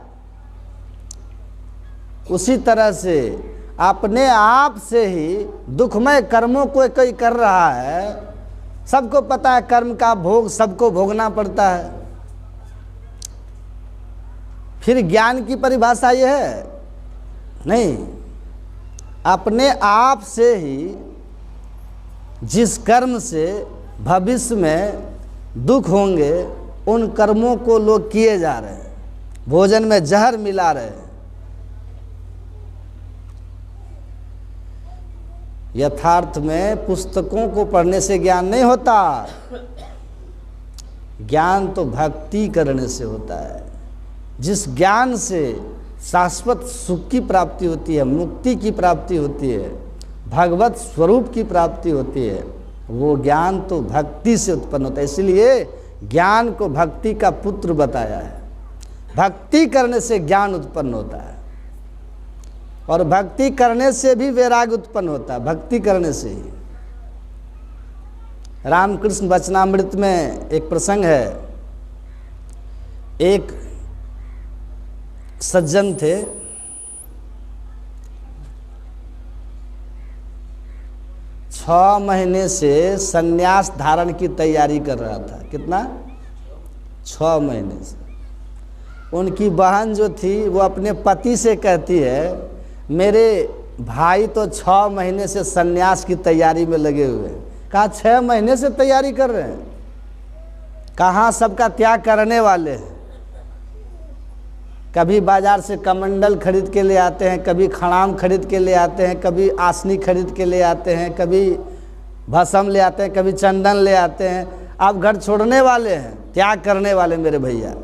उसी तरह से अपने आप से ही दुखमय कर्मों को कोई कर रहा है। सबको पता है कर्म का भोग सबको भोगना पड़ता है। फिर ज्ञान की परिभाषा यह है? नहीं, अपने आप से ही जिस कर्म से भविष्य में दुख होंगे उन कर्मों को लोग किए जा रहे हैं, भोजन में जहर मिला रहे हैं। यथार्थ में पुस्तकों को पढ़ने से ज्ञान नहीं होता, ज्ञान तो भक्ति करने से होता है। जिस ज्ञान से शाश्वत सुख की प्राप्ति होती है, मुक्ति की प्राप्ति होती है, भगवत स्वरूप की प्राप्ति होती है, वो ज्ञान तो भक्ति से उत्पन्न होता है। इसलिए ज्ञान को भक्ति का पुत्र बताया है। भक्ति करने से ज्ञान उत्पन्न होता है और भक्ति करने से भी वैराग्य उत्पन्न होता है। भक्ति करने से ही। रामकृष्ण वचनामृत में एक प्रसंग है। एक सज्जन थे, छह महीने से संन्यास धारण की तैयारी कर रहा था। कितना? 6 महीने से। उनकी बहन जो थी वो अपने पति से कहती है, मेरे भाई तो 6 महीने से संन्यास की तैयारी में लगे हुए हैं। कहा 6 महीने से तैयारी कर रहे हैं? कहाँ सबका त्याग करने वाले हैं। कभी बाजार से कमंडल खरीद के ले आते हैं, कभी खड़ाम खरीद के ले आते हैं, कभी आसनी खरीद के ले आते हैं, कभी भस्म ले आते हैं, कभी चंदन ले आते हैं। आप घर छोड़ने वाले हैं, त्याग करने वाले मेरे भैया।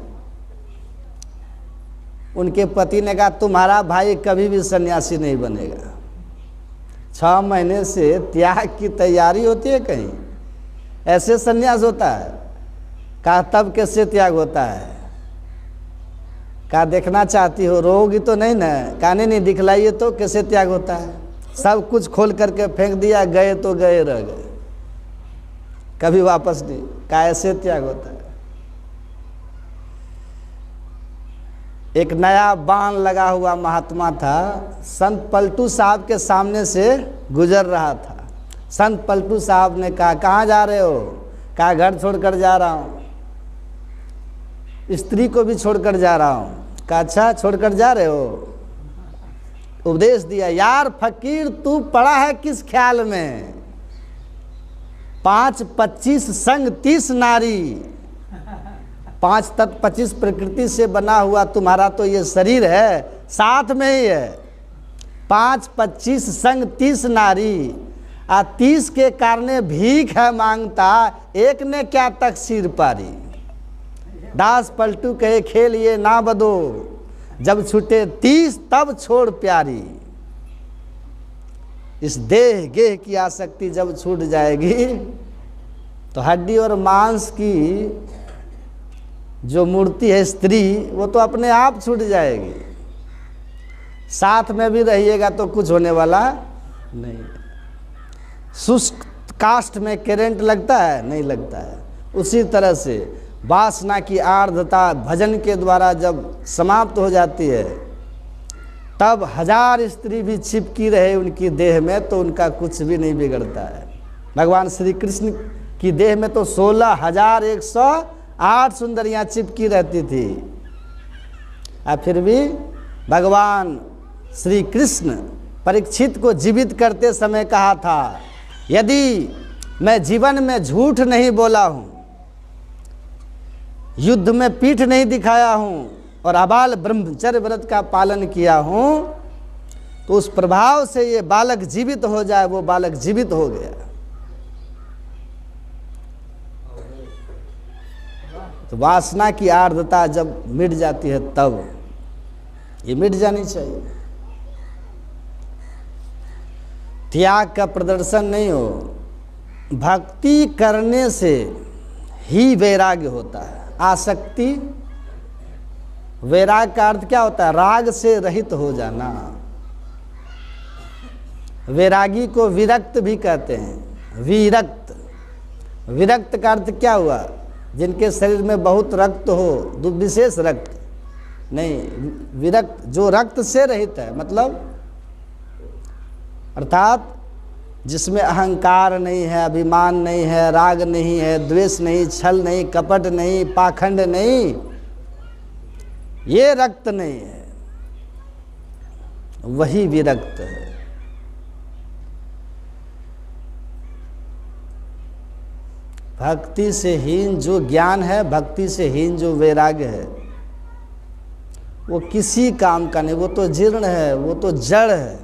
उनके पति ने कहा तुम्हारा भाई कभी भी सन्यासी नहीं बनेगा। 6 महीने से त्याग की तैयारी होती है, कहीं ऐसे सन्यास होता है? कहा तब कैसे त्याग होता है? कहा देखना चाहती हो, रोगी तो नहीं ना? कहा नहीं दिखलाइए तो कैसे त्याग होता है। सब कुछ खोल करके फेंक दिया, गए तो गए रह गए, कभी वापस नहीं। कहा ऐसे त्याग होता है। एक नया बाण लगा हुआ महात्मा था, संत पलटू साहब के सामने से गुजर रहा था। संत पलटू साहब ने कहा कहाँ जा रहे हो? कहा घर छोड़कर जा रहा हूँ, स्त्री को भी छोड़कर जा रहा हूँ। कहा अच्छा छोड़कर जा रहे हो? उपदेश दिया, यार फकीर तू पड़ा है किस ख्याल में? 5 25 संग 30 नारी, 5 तत्व 25 प्रकृति से बना हुआ तुम्हारा तो ये शरीर है, साथ में ही है। 5 25 संग 30 नारी, 30 के कारणे भीख है मांगता, एक ने क्या तकसीर पारी। दास पलटू कहे खेल ये ना बदो, जब छूटे 30 तब छोड़ प्यारी। इस देह गेह की आसक्ति जब छूट जाएगी तो हड्डी और मांस की जो मूर्ति है स्त्री, वो तो अपने आप छूट जाएगी। साथ में भी रहिएगा तो कुछ होने वाला नहीं। शुष्क काष्ठ में करंट लगता है? नहीं लगता है। उसी तरह से वासना की आर्द्रता भजन के द्वारा जब समाप्त हो जाती है, तब 1000 स्त्री भी चिपकी रहे उनकी देह में तो उनका कुछ भी नहीं बिगड़ता है। भगवान श्री कृष्ण की देह में तो 16,108 सुंदरियां चिपकी रहती थी, और फिर भी भगवान श्री कृष्ण परीक्षित को जीवित करते समय कहा था, यदि मैं जीवन में झूठ नहीं बोला हूँ, युद्ध में पीठ नहीं दिखाया हूँ और अबाल ब्रह्मचर्य व्रत का पालन किया हूँ, तो उस प्रभाव से ये बालक जीवित हो जाए। वो बालक जीवित हो गया। तो वासना की आर्द्रता जब मिट जाती है तब ये मिट जानी चाहिए। त्याग का प्रदर्शन नहीं हो, भक्ति करने से ही वैराग्य होता है। आसक्ति, वैराग का अर्थ क्या होता है? राग से रहित हो जाना। वैरागी को विरक्त भी कहते हैं। विरक्त, विरक्त का अर्थ क्या हुआ? जिनके शरीर में बहुत रक्त हो, विशेष रक्त नहीं, विरक्त जो रक्त से रहित है, मतलब अर्थात जिसमें अहंकार नहीं है, अभिमान नहीं है, राग नहीं है, द्वेष नहीं, छल नहीं, कपट नहीं, पाखंड नहीं, ये रक्त नहीं है, वही विरक्त है। भक्ति से हीन जो ज्ञान है, भक्ति से हीन जो वैराग्य है, वो किसी काम का नहीं, वो तो जीर्ण है, वो तो जड़ है,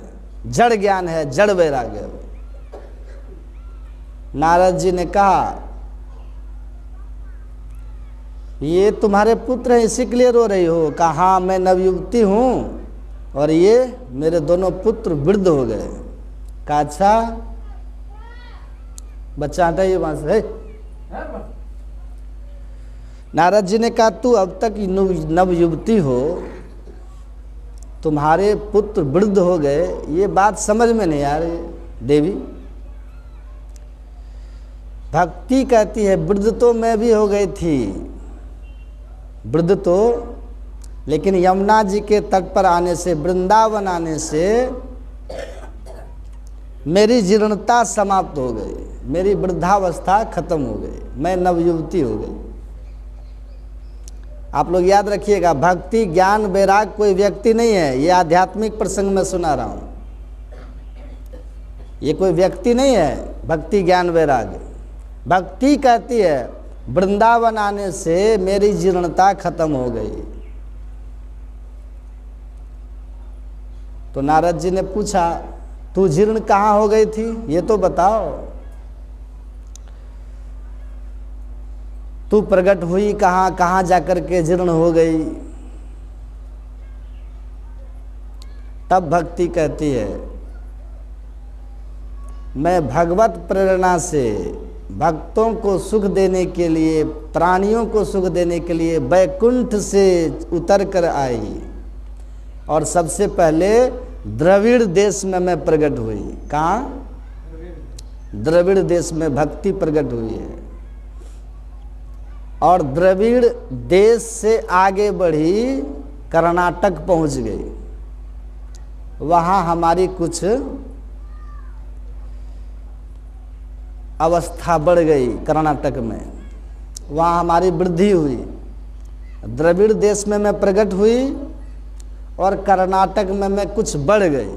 जड़ ज्ञान है, जड़ वैराग्य है। नारद जी ने कहा ये तुम्हारे पुत्र हैं, इसी के लिए रो रही हो? कहा हाँ, मैं नवयुवती हूँ और ये मेरे दोनों पुत्र वृद्ध हो गए। कहा अच्छा, बच्चा हटाइए वहां से। नारद जी ने कहा तू अब तक नवयुवती हो, तुम्हारे पुत्र वृद्ध हो गए, ये बात समझ में नहीं आ रही देवी। भक्ति कहती है वृद्ध तो मैं भी हो गई थी, वृद्ध तो, लेकिन यमुना जी के तट पर आने से, वृंदावन आने से मेरी जीर्णता समाप्त हो गई, मेरी वृद्धावस्था खत्म हो गई, मैं नवयुवती हो गई। आप लोग याद रखिएगा, भक्ति ज्ञान वैराग कोई व्यक्ति नहीं है। ये आध्यात्मिक प्रसंग में सुना रहा हूं, ये कोई व्यक्ति नहीं है। भक्ति ज्ञान वैराग, भक्ति कहती है वृंदावन आने से मेरी जीर्णता खत्म हो गई। तो नारद जी ने पूछा तू जीर्ण कहाँ हो गई थी, ये तो बताओ। तू प्रकट हुई कहाँ, कहाँ जाकर के जीर्ण हो गई? तब भक्ति कहती है मैं भगवत प्रेरणा से भक्तों को सुख देने के लिए, प्राणियों को सुख देने के लिए वैकुंठ से उतर कर आई और सबसे पहले द्रविड़ देश में मैं प्रकट हुई। कहाँ? द्रविड़ देश में भक्ति प्रकट हुई है और द्रविड़ देश से आगे बढ़ी, कर्नाटक पहुंच गई। वहाँ हमारी कुछ अवस्था बढ़ गई कर्नाटक में, वहाँ हमारी वृद्धि हुई। द्रविड़ देश में मैं प्रकट हुई और कर्नाटक में मैं कुछ बढ़ गई।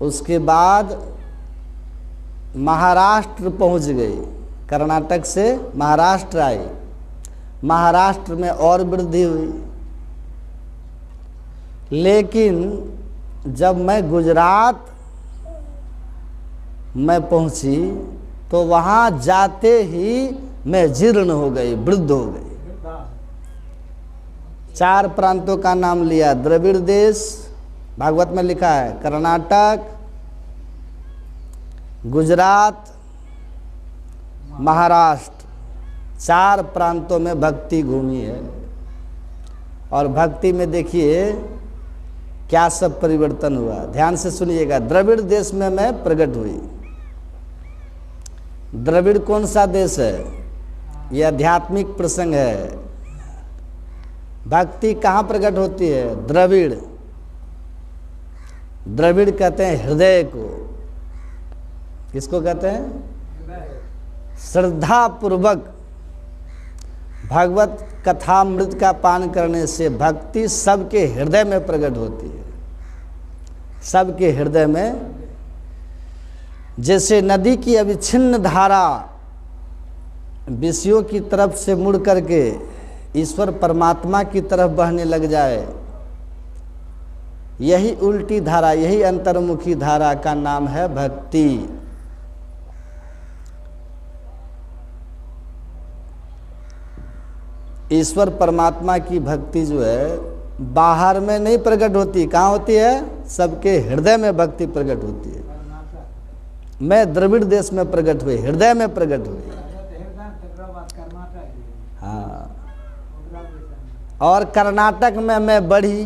उसके बाद महाराष्ट्र पहुंच गई, कर्नाटक से महाराष्ट्र आई, महाराष्ट्र में और वृद्धि हुई। लेकिन जब मैं गुजरात में पहुंची तो वहां जाते ही मैं जीर्ण हो गई, वृद्ध हो गई। 4 प्रांतों का नाम लिया, द्रविड़ देश भागवत में लिखा है, कर्नाटक, गुजरात, महाराष्ट्र, 4 प्रांतों में भक्ति घूमी है। और भक्ति में देखिए क्या सब परिवर्तन हुआ, ध्यान से सुनिएगा। द्रविड़ देश में मैं प्रकट हुई। द्रविड़ कौन सा देश है? यह आध्यात्मिक प्रसंग है। भक्ति कहाँ प्रकट होती है? द्रविड़। द्रविड़ कहते हैं हृदय को। किसको कहते हैं? श्रद्धा पूर्वक भगवत कथामृत का पान करने से भक्ति सबके हृदय में प्रकट होती है, सबके हृदय में। जैसे नदी की अविच्छिन्न धारा विषयों की तरफ से मुड़ करके ईश्वर परमात्मा की तरफ बहने लग जाए, यही उल्टी धारा, यही अंतर्मुखी धारा का नाम है भक्ति। ईश्वर परमात्मा की भक्ति जो है बाहर में नहीं प्रकट होती, कहाँ होती है? सबके हृदय में भक्ति प्रकट होती है। मैं द्रविड़ देश में प्रकट हुई, हृदय में प्रकट हुई। हाँ, और कर्नाटक में मैं बढ़ी,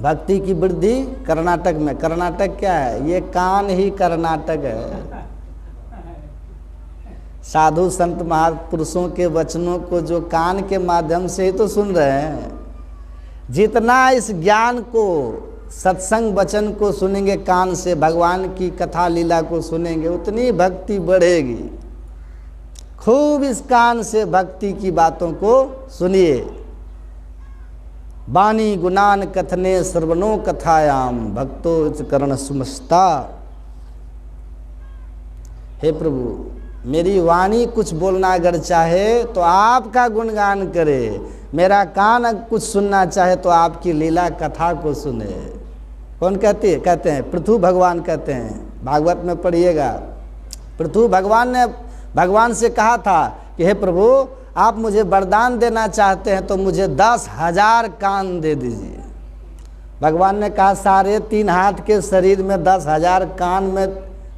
भक्ति की वृद्धि कर्नाटक में। कर्नाटक क्या है? ये कान ही कर्नाटक है। साधु संत महापुरुषों के वचनों को जो कान के माध्यम से ही तो सुन रहे हैं, जितना इस ज्ञान को, सत्संग वचन को सुनेंगे कान से, भगवान की कथा लीला को सुनेंगे, उतनी भक्ति बढ़ेगी। खूब इस कान से भक्ति की बातों को सुनिए। वाणी गुणान कथने श्रवणो कथायाम भक्तो करण सुमस्ता। हे प्रभु, मेरी वाणी कुछ बोलना अगर चाहे तो आपका गुणगान करे, मेरा कान कुछ सुनना चाहे तो आपकी लीला कथा को सुने। कौन कहते हैं? पृथु भगवान कहते हैं, भागवत में पढ़िएगा। पृथु भगवान ने भगवान से कहा था कि हे प्रभु, आप मुझे वरदान देना चाहते हैं तो मुझे 10,000 कान दे दीजिए। भगवान ने कहा सारे 3 हाथ के शरीर में 10,000 कान में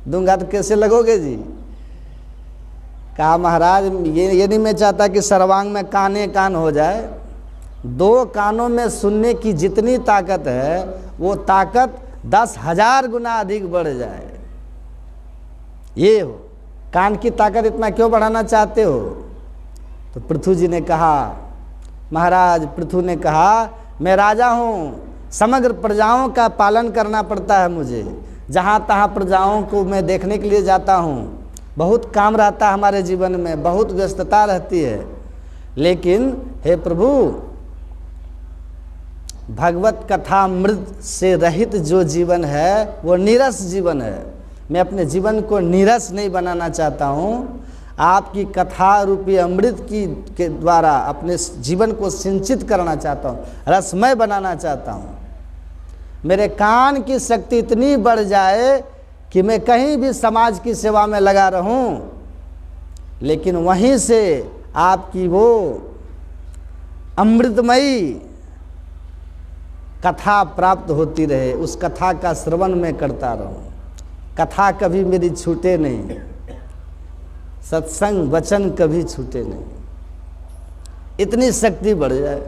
दूंगा तो कैसे लगोगे जी? कहा महाराज, ये नहीं मैं चाहता कि सर्वांग में काने कान हो जाए। 2 कानों में सुनने की जितनी ताकत है वो ताकत 10,000 गुना अधिक बढ़ जाए। ये हो, कान की ताकत इतना क्यों बढ़ाना चाहते हो? तो पृथु जी ने कहा, महाराज पृथु ने कहा, मैं राजा हूँ, समग्र प्रजाओं का पालन करना पड़ता है मुझे। जहाँ तहाँ प्रजाओं को मैं देखने के लिए जाता हूँ, बहुत काम रहता है हमारे जीवन में, बहुत व्यस्तता रहती है। लेकिन हे प्रभु, भगवत कथा मृत से रहित जो जीवन है वो नीरस जीवन है। मैं अपने जीवन को नीरस नहीं बनाना चाहता हूँ, आपकी कथा रूपी अमृत के द्वारा अपने जीवन को सिंचित करना चाहता हूँ, रसमय बनाना चाहता हूँ। मेरे कान की शक्ति इतनी बढ़ जाए कि मैं कहीं भी समाज की सेवा में लगा रहूं, लेकिन वहीं से आपकी वो अमृतमयी कथा प्राप्त होती रहे, उस कथा का श्रवण मैं करता रहूं, कथा कभी मेरी छूटे नहीं, सत्संग वचन कभी छूटे नहीं, इतनी शक्ति बढ़ जाए।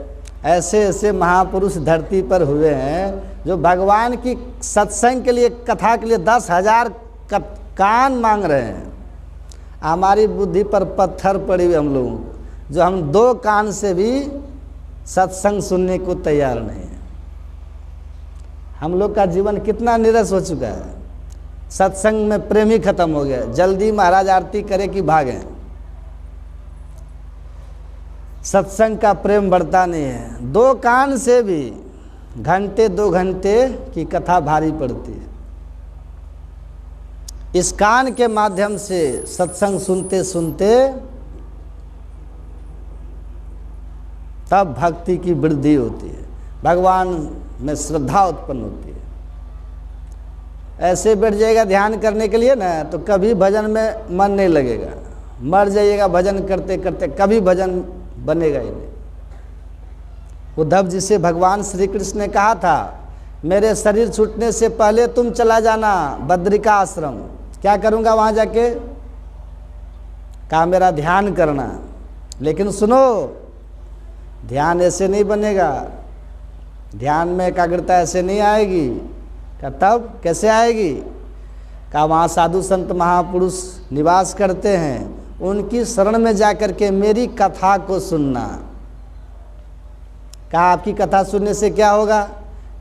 ऐसे ऐसे महापुरुष धरती पर हुए हैं जो भगवान की सत्संग के लिए, कथा के लिए 10,000 कान मांग रहे हैं। हमारी बुद्धि पर पत्थर पड़ी हुई हम लोगों को, जो हम 2 कान से भी सत्संग सुनने को तैयार नहीं है। हम लोग का जीवन कितना नीरस हो चुका है। सत्संग में प्रेम ही खत्म हो गया, जल्दी महाराज आरती करे कि भागें। सत्संग का प्रेम बढ़ता नहीं है। 2 कान से भी घंटे 2 घंटे की कथा भारी पड़ती है। इस कान के माध्यम से सत्संग सुनते सुनते तब भक्ति की वृद्धि होती है, भगवान में श्रद्धा उत्पन्न होती है। ऐसे बैठ जाएगा ध्यान करने के लिए ना, तो कभी भजन में मन नहीं लगेगा, मर जाइएगा भजन करते करते, कभी भजन बनेगा ही नहीं। उद्धव जी से भगवान श्री कृष्ण ने कहा था, मेरे शरीर छूटने से पहले तुम चला जाना बद्रिका आश्रम। क्या करूँगा वहाँ जाके? कहा मेरा ध्यान करना। लेकिन सुनो, ध्यान ऐसे नहीं बनेगा, ध्यान में एकाग्रता ऐसे नहीं आएगी। क्या तब कैसे आएगी? कहा वहाँ साधु संत महापुरुष निवास करते हैं, उनकी शरण में जाकर के मेरी कथा को सुनना। कहा आपकी कथा सुनने से क्या होगा?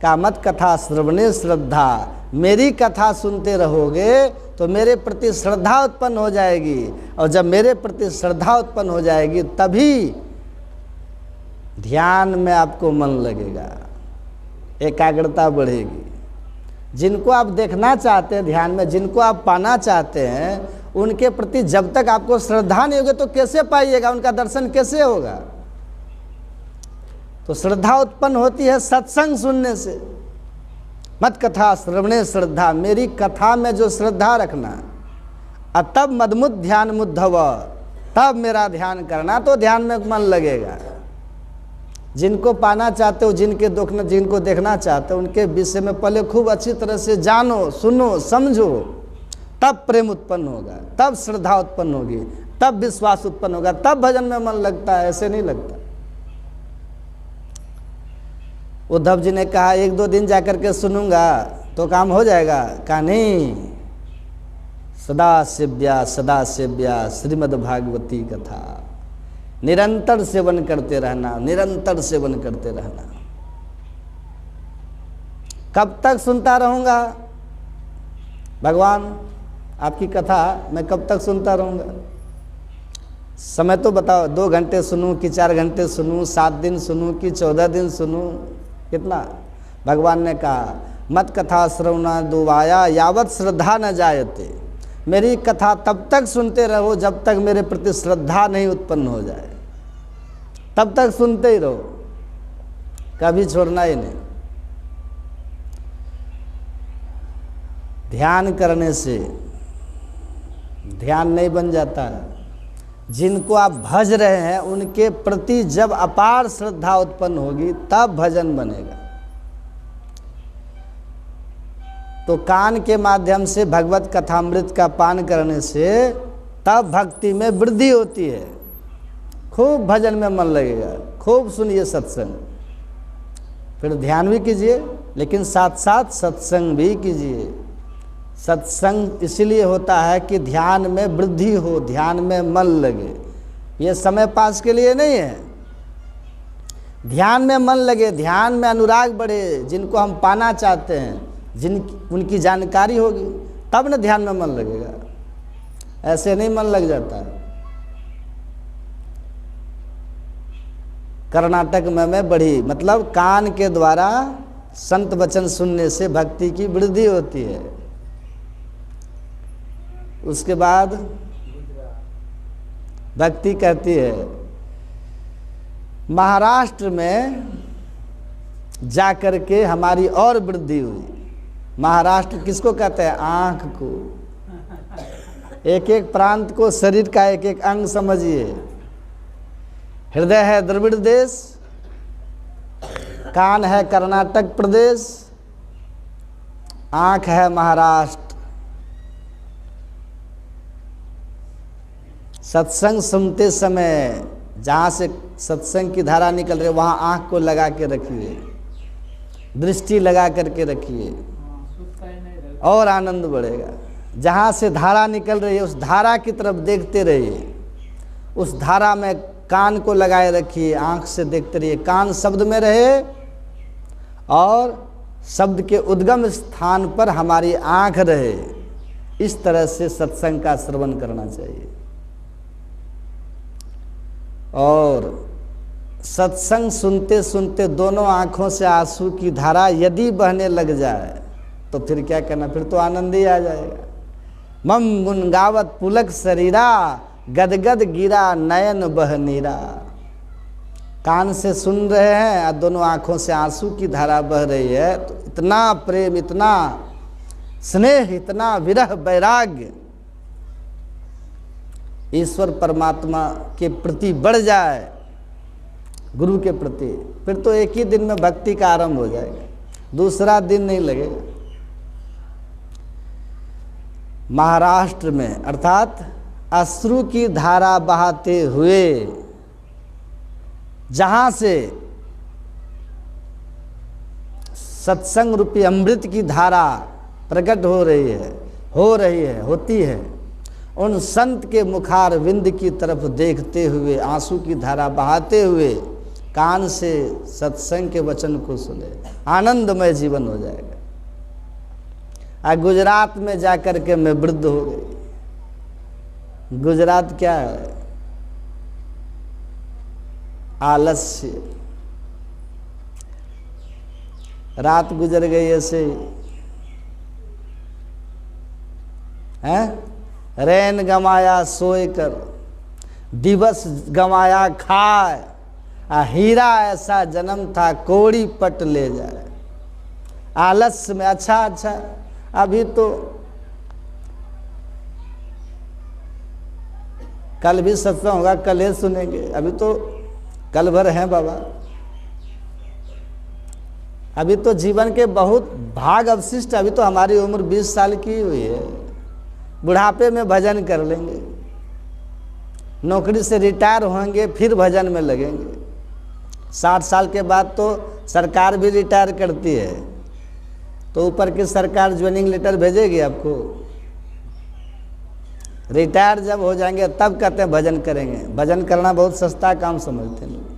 कहा मत कथा श्रवणे श्रद्धा, मेरी कथा सुनते रहोगे तो मेरे प्रति श्रद्धा उत्पन्न हो जाएगी, और जब मेरे प्रति श्रद्धा उत्पन्न हो जाएगी तभी ध्यान में आपको मन लगेगा, एकाग्रता बढ़ेगी। जिनको आप देखना चाहते हैं ध्यान में, जिनको आप पाना चाहते हैं, उनके प्रति जब तक आपको श्रद्धा नहीं होगी तो कैसे पाइएगा, उनका दर्शन कैसे होगा? तो श्रद्धा उत्पन्न होती है सत्संग सुनने से। मत कथा श्रवणे श्रद्धा, मेरी कथा में जो श्रद्धा रखना। तब मदमुद ध्यान मुद्धव, तब मेरा ध्यान करना, तो ध्यान में मन लगेगा। जिनको पाना चाहते हो, जिनको देखना चाहते हो, उनके विषय में पहले खूब अच्छी तरह से जानो, सुनो, समझो, तब प्रेम उत्पन्न होगा, तब श्रद्धा उत्पन्न होगी, तब विश्वास उत्पन्न होगा, तब भजन में मन लगता है, ऐसे नहीं लगता। उद्धव जी ने कहा 1-2 दिन जाकर के सुनूंगा तो काम हो जाएगा, कहा नहीं, सदा सेव्या श्रीमद् भागवती कथा, निरंतर सेवन करते रहना, निरंतर सेवन करते रहना। कब तक सुनता रहूंगा भगवान आपकी कथा, मैं कब तक सुनता रहूंगा? समय तो बताओ, 2 घंटे सुनूं कि 4 घंटे सुनूं, 7 दिन सुनूं कि 14 दिन सुनूं, कितना? भगवान ने कहा मत कथा श्रवणा दुवाया यावत श्रद्धा न जायते, मेरी कथा तब तक सुनते रहो जब तक मेरे प्रति श्रद्धा नहीं उत्पन्न हो जाए, तब तक सुनते ही रहो, कभी छोड़ना ही नहीं। ध्यान करने से ध्यान नहीं बन जाता है। जिनको आप भज रहे हैं उनके प्रति जब अपार श्रद्धा उत्पन्न होगी तब भजन बनेगा। तो कान के माध्यम से भगवत कथामृत का पान करने से तब भक्ति में वृद्धि होती है, खूब भजन में मन लगेगा, खूब सुनिए सत्संग, फिर ध्यान भी कीजिए, लेकिन साथ साथ सत्संग भी कीजिए। सत्संग इसलिए होता है कि ध्यान में वृद्धि हो, ध्यान में मन लगे। ये समय पास के लिए नहीं है, ध्यान में मन लगे, ध्यान में अनुराग बढ़े, जिनको हम पाना चाहते हैं, उनकी जानकारी होगी, तब न ध्यान में मन लगेगा, ऐसे नहीं मन लग जाता है। कर्नाटक में बढ़ी, मतलब कान के द्वारा संत वचन सुनने से भक्ति की वृद्धि होती है। उसके बाद भक्ति कहती है, महाराष्ट्र में जाकर के हमारी और वृद्धि हुई। महाराष्ट्र किसको कहते हैं? आँख को, एक एक प्रांत को, शरीर का एक एक अंग समझिए। हृदय है द्रविड़ देश, कान है कर्नाटक प्रदेश, आँख है महाराष्ट्र। सत्संग सुनते समय जहाँ से सत्संग की धारा निकल रही है वहाँ आँख को लगा के रखिए, दृष्टि लगा करके रखिए, और आनंद बढ़ेगा। जहाँ से धारा निकल रही है उस धारा की तरफ देखते रहिए, उस धारा में कान को लगाए रखिए, आँख से देखते रहिए, कान शब्द में रहे और शब्द के उद्गम स्थान पर हमारी आँख रहे। इस तरह से सत्संग का श्रवण करना चाहिए। और सत्संग सुनते सुनते दोनों आँखों से आंसू की धारा यदि बहने लग जाए तो फिर क्या करना, फिर तो आनंद ही आ जाएगा। मम गुनगावत पुलक शरीरा गदगद गिरा नयन बह नीरा। कान से सुन रहे हैं और दोनों आँखों से आंसू की धारा बह रही है, तो इतना प्रेम, इतना स्नेह, इतना विरह वैराग्य ईश्वर परमात्मा के प्रति बढ़ जाए, गुरु के प्रति, फिर तो एक ही दिन में भक्ति का आरंभ हो जाएगा, दूसरा दिन नहीं लगेगा। महाराष्ट्र में अर्थात अश्रु की धारा बहाते हुए जहाँ से सत्संग रूपी अमृत की धारा प्रकट हो रही है, होती है, उन संत के मुखार विंद की तरफ देखते हुए, आंसू की धारा बहाते हुए कान से सत्संग के वचन को सुने, आनंदमय जीवन हो जाएगा। गुजरात में जाकर के मैं वृद्ध हो गई। गुजरात क्या है? आलस्य। रात गुजर गई ऐसे ही, हैं? रैन गमाया सोए कर, दिवस गमाया खाए, हीरा ऐसा जन्म था कोड़ी पट ले जाए। आलस्य में अच्छा अभी तो कल भी सत्संग होगा, कल ही सुनेंगे, अभी तो कल भर हैं बाबा। अभी तो जीवन के बहुत भाग अवशिष्ट, अभी तो हमारी उम्र 20 साल की हुई है। बुढ़ापे में भजन कर लेंगे, नौकरी से रिटायर होंगे फिर भजन में लगेंगे। 60 साल के बाद तो सरकार भी रिटायर करती है, तो ऊपर की सरकार ज्वाइनिंग लेटर भेजेगी आपको। रिटायर जब हो जाएंगे तब कहते हैं भजन करेंगे। भजन करना बहुत सस्ता काम समझते हैं लोग।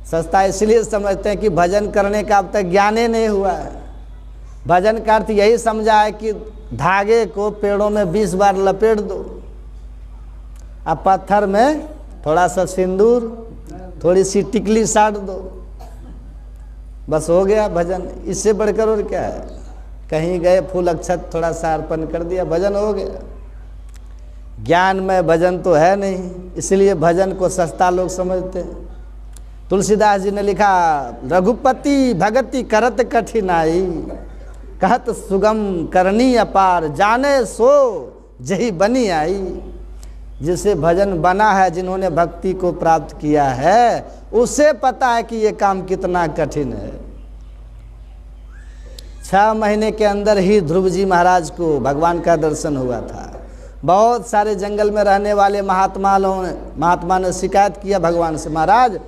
सस्ता इसलिए समझते हैं कि भजन करने का अब तक ज्ञान ही नहीं हुआ है। भजन का अर्थ यही समझा है कि धागे को पेड़ों में 20 बार लपेट दो, अब पत्थर में थोड़ा सा सिंदूर, थोड़ी सी टिकली साट दो, बस हो गया भजन। इससे बढ़कर और क्या है? कहीं गए फूल अक्षत थोड़ा सा अर्पण कर दिया, भजन हो गया। ज्ञान में भजन तो है नहीं, इसलिए भजन को सस्ता लोग समझते हैं। तुलसीदास जी ने लिखा, रघुपति भगति करत कठिनाई, कहत सुगम करनी अपार, जाने सो जही बनी आई। जिसे भजन बना है, जिन्होंने भक्ति को प्राप्त किया है, उसे पता है कि ये काम कितना कठिन है। 6 महीने के अंदर ही ध्रुव जी महाराज को भगवान का दर्शन हुआ था। बहुत सारे जंगल में रहने वाले महात्मा ने शिकायत किया भगवान से, महाराज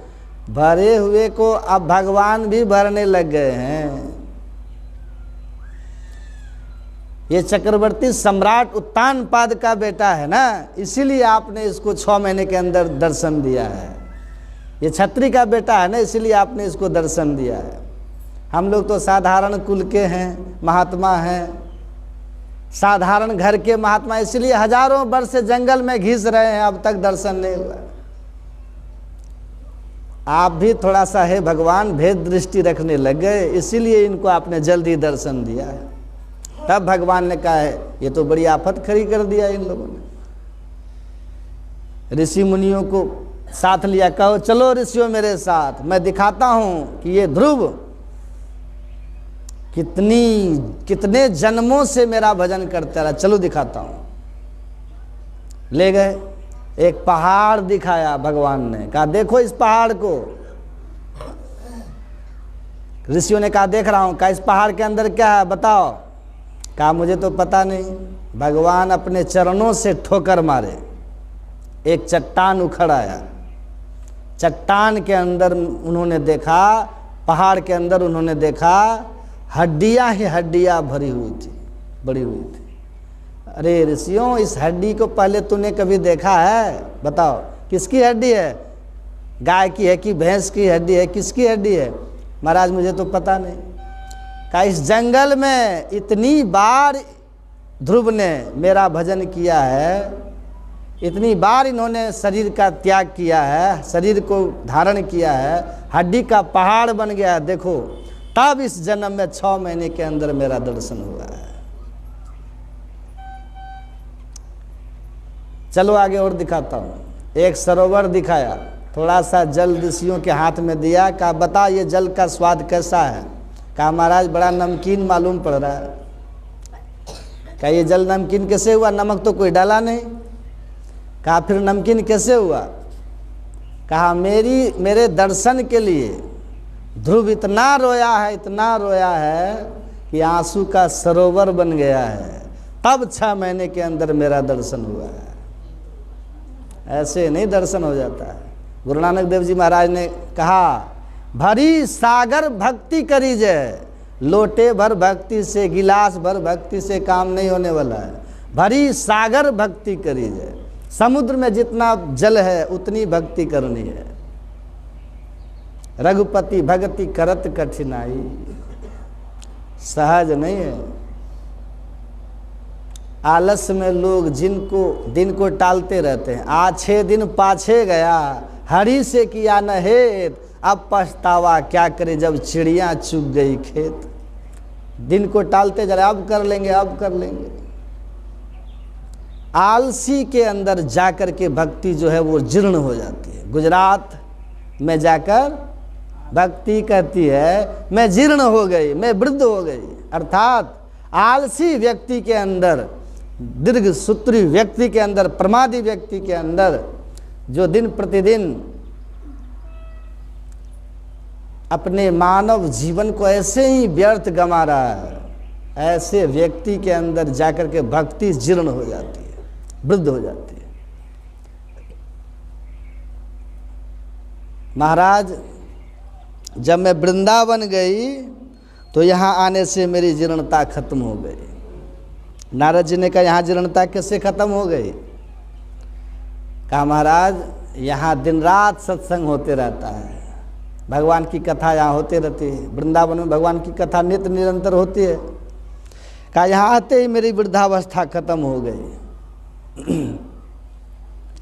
भरे हुए को अब भगवान भी भरने लग गए हैं। ये चक्रवर्ती सम्राट उत्तानपाद का बेटा है ना, इसीलिए आपने इसको 6 महीने के अंदर दर्शन दिया है। ये छत्री का बेटा है ना, इसीलिए आपने इसको दर्शन दिया है। हम लोग तो साधारण कुल के हैं, महात्मा हैं, साधारण घर के महात्मा, इसलिए हजारों वर्ष से जंगल में घिस रहे हैं, अब तक दर्शन नहीं हुआ। आप भी थोड़ा सा है भगवान भेद दृष्टि रखने लग गए, इसीलिए इनको आपने जल्दी दर्शन दिया है। तब भगवान ने कहा है ये तो बड़ी आफत खड़ी कर दिया इन लोगों ने। ऋषि मुनियों को साथ लिया, कहो चलो ऋषियों मेरे साथ, मैं दिखाता हूं कि ये ध्रुव कितने जन्मों से मेरा भजन करता रहा, चलो दिखाता हूं। ले गए, एक पहाड़ दिखाया भगवान ने, कहा देखो इस पहाड़ को। ऋषियों ने कहा देख रहा हूं। कहा इस पहाड़ के अंदर क्या है बताओ। कहा मुझे तो पता नहीं। भगवान अपने चरणों से ठोकर मारे, एक चट्टान उखड़ आया। चट्टान के अंदर उन्होंने देखा, पहाड़ के अंदर उन्होंने देखा हड्डियां ही हड्डियां भरी हुई थी, बड़ी हुई थी। अरे ऋषियों, इस हड्डी को पहले तूने कभी देखा है? बताओ किसकी हड्डी है? गाय की है कि भैंस की हड्डी है? किसकी हड्डी है? महाराज मुझे तो पता नहीं। कहा इस जंगल में इतनी बार ध्रुव ने मेरा भजन किया है, इतनी बार इन्होंने शरीर का त्याग किया है, शरीर को धारण किया है, हड्डी का पहाड़ बन गया है, देखो तब इस जन्म में 6 महीने के अंदर मेरा दर्शन हुआ है। चलो आगे और दिखाता हूँ। एक सरोवर दिखाया, थोड़ा सा जल ऋषियों के हाथ में दिया, कहा बता ये जल का स्वाद कैसा है? कहा महाराज बड़ा नमकीन मालूम पड़ रहा है। कहा ये जल नमकीन कैसे हुआ? नमक तो कोई डाला नहीं। कहा फिर नमकीन कैसे हुआ? कहा मेरे दर्शन के लिए ध्रुव इतना रोया है कि आंसू का सरोवर बन गया है, तब 6 महीने के अंदर मेरा दर्शन हुआ है। ऐसे नहीं दर्शन हो जाता है। गुरु नानक देव जी महाराज ने कहा भरी सागर भक्ति करी जय, लोटे भर भक्ति से, गिलास भर भक्ति से काम नहीं होने वाला है। भरी सागर भक्ति करी जय, समुद्र में जितना जल है उतनी भक्ति करनी है। रघुपति भगति करत कठिनाई, सहज नहीं है। आलस में लोग जिनको दिन को टालते रहते हैं, आछे दिन पाछे गया, हरि से किया न हेत, अब पछतावा क्या करे जब चिड़िया चुग गई खेत। दिन को टालते जा रहे, अब कर लेंगे, अब कर लेंगे। आलसी के अंदर जाकर के भक्ति जो है वो जीर्ण हो जाती है। गुजरात में जाकर भक्ति कहती है मैं जीर्ण हो गई, मैं वृद्ध हो गई। अर्थात आलसी व्यक्ति के अंदर दीर्घ सूत्री व्यक्ति के अंदर, प्रमादी व्यक्ति के अंदर जो दिन प्रतिदिन अपने मानव जीवन को ऐसे ही व्यर्थ गंवा रहा है, ऐसे व्यक्ति के अंदर जाकर के भक्ति जीर्ण हो जाती है, वृद्ध हो जाती है। महाराज, जब मैं वृंदावन गई तो यहाँ आने से मेरी जीर्णता खत्म हो गई। नारद जी ने कहा, यहाँ जीर्णता कैसे खत्म हो गई? कहा, महाराज यहाँ दिन रात सत्संग होते रहता है, भगवान की कथा यहाँ होती रहती है, वृंदावन में भगवान की कथा नित्य निरंतर होती है। कहा, यहाँ आते ही मेरी वृद्धावस्था खत्म हो गई,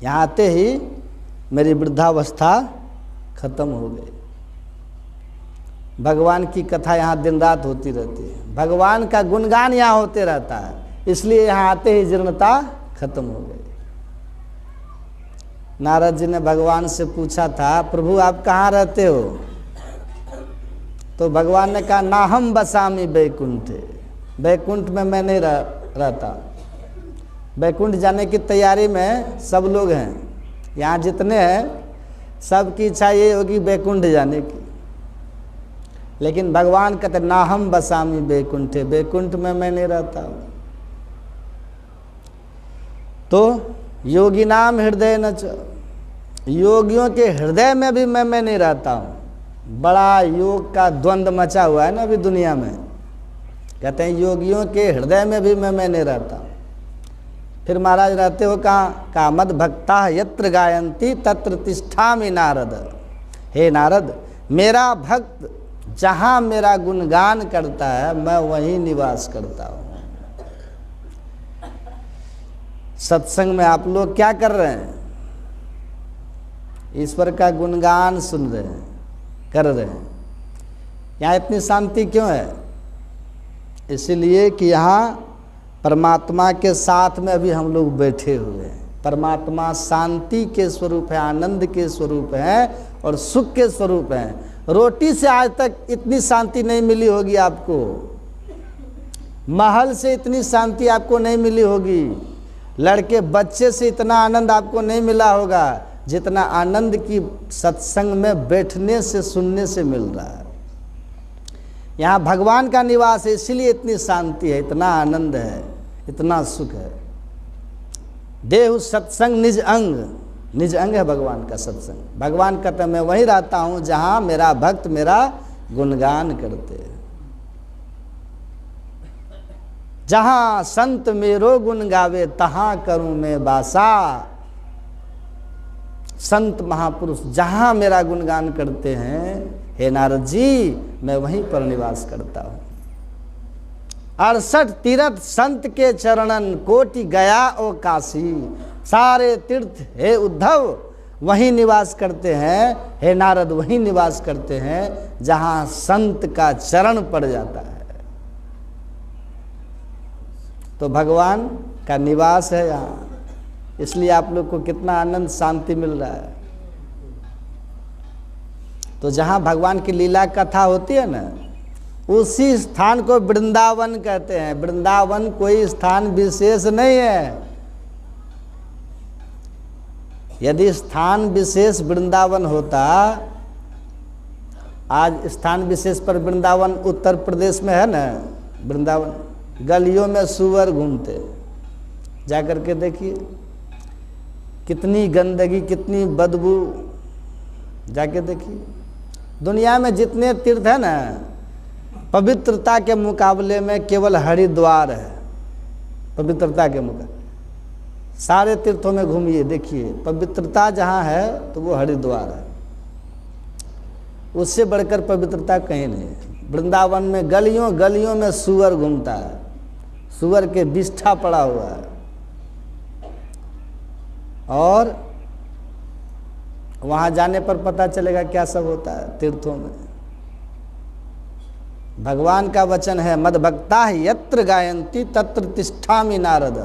यहाँ आते ही मेरी वृद्धावस्था खत्म हो गई। भगवान की कथा यहाँ दिन रात होती रहती है, भगवान का गुणगान यहाँ होते रहता है, इसलिए यहाँ आते ही जीर्णता खत्म हो गई। नारद जी ने भगवान से पूछा था, प्रभु आप कहाँ रहते हो? तो भगवान ने कहा, ना हम बसामी बैकुंठे, बैकुंठ में मैं नहीं रहता। बैकुंठ जाने की तैयारी में सब लोग हैं, यहाँ जितने हैं सबकी इच्छा ये होगी बैकुंठ जाने की, लेकिन भगवान कहते ना हम बसामी बैकुंठे, बैकुंठ में मैं नहीं रहता हूँ। तो योगी नाम हृदय न च, योगियों के हृदय में भी मैं नहीं रहता हूँ। बड़ा योग का द्वंद्व मचा हुआ है ना अभी दुनिया में। कहते हैं योगियों के हृदय में भी मैं नहीं रहता हूँ। फिर महाराज रहते हो कहाँ? कहा, मद भक्ता यत्र गायंती तत्र तिष्ठामि नारद। हे नारद, मेरा भक्त जहाँ मेरा गुणगान करता है मैं वहीं निवास करता हूँ। सत्संग में आप लोग क्या कर रहे हैं? ईश्वर का गुणगान सुन रहे हैं, कर रहे हैं। यहाँ इतनी शांति क्यों है? इसलिए कि यहाँ परमात्मा के साथ में अभी हम लोग बैठे हुए हैं। परमात्मा शांति के स्वरूप है, आनंद के स्वरूप है और सुख के स्वरूप है। रोटी से आज तक इतनी शांति नहीं मिली होगी आपको, महल से इतनी शांति आपको नहीं मिली होगी, लड़के बच्चे से इतना आनंद आपको नहीं मिला होगा जितना आनंद की सत्संग में बैठने से, सुनने से मिल रहा है। यहाँ भगवान का निवास है, इसलिए इतनी शांति है, इतना आनंद है, इतना सुख है। देहु सत्संग निज अंग, निज अंग है भगवान का सत्संग। भगवान कहते मैं वहीं रहता हूँ जहाँ मेरा भक्त मेरा गुणगान करते हैं। जहाँ संत मेरो गुण गावे तहाँ करूँ मैं वासा। संत महापुरुष जहाँ मेरा गुणगान करते हैं, हे नारद जी, मैं वहीं पर निवास करता हूँ। 68 तीर्थ संत के चरणन, कोटि गया ओ काशी। सारे तीर्थ हे उद्धव वहीं निवास करते हैं, हे नारद वहीं निवास करते हैं जहाँ संत का चरण पड़ जाता है। तो भगवान का निवास है यहाँ, इसलिए आप लोग को कितना आनंद शांति मिल रहा है। तो जहाँ भगवान की लीला कथा होती है ना, उसी स्थान को वृंदावन कहते हैं। वृंदावन कोई स्थान विशेष नहीं है। यदि स्थान विशेष वृंदावन होता, आज स्थान विशेष पर वृंदावन उत्तर प्रदेश में है ना, वृंदावन गलियों में सुअर घूमते, जाकर के देखिए कितनी गंदगी, कितनी बदबू, जाके देखिए। दुनिया में जितने तीर्थ है ना, पवित्रता के मुकाबले में केवल हरिद्वार है पवित्रता के मुकाबले। सारे तीर्थों में घूमिए, देखिए पवित्रता जहाँ है तो वो हरिद्वार है, उससे बढ़कर पवित्रता कहीं नहीं है। वृंदावन में गलियों गलियों में सुअर घूमता है, सुअर के बिष्ठा पड़ा हुआ है, और वहाँ जाने पर पता चलेगा क्या सब होता है तीर्थों में। भगवान का वचन है, मद भक्ता यत्र गायंती तत्र तिष्ठामि नारद।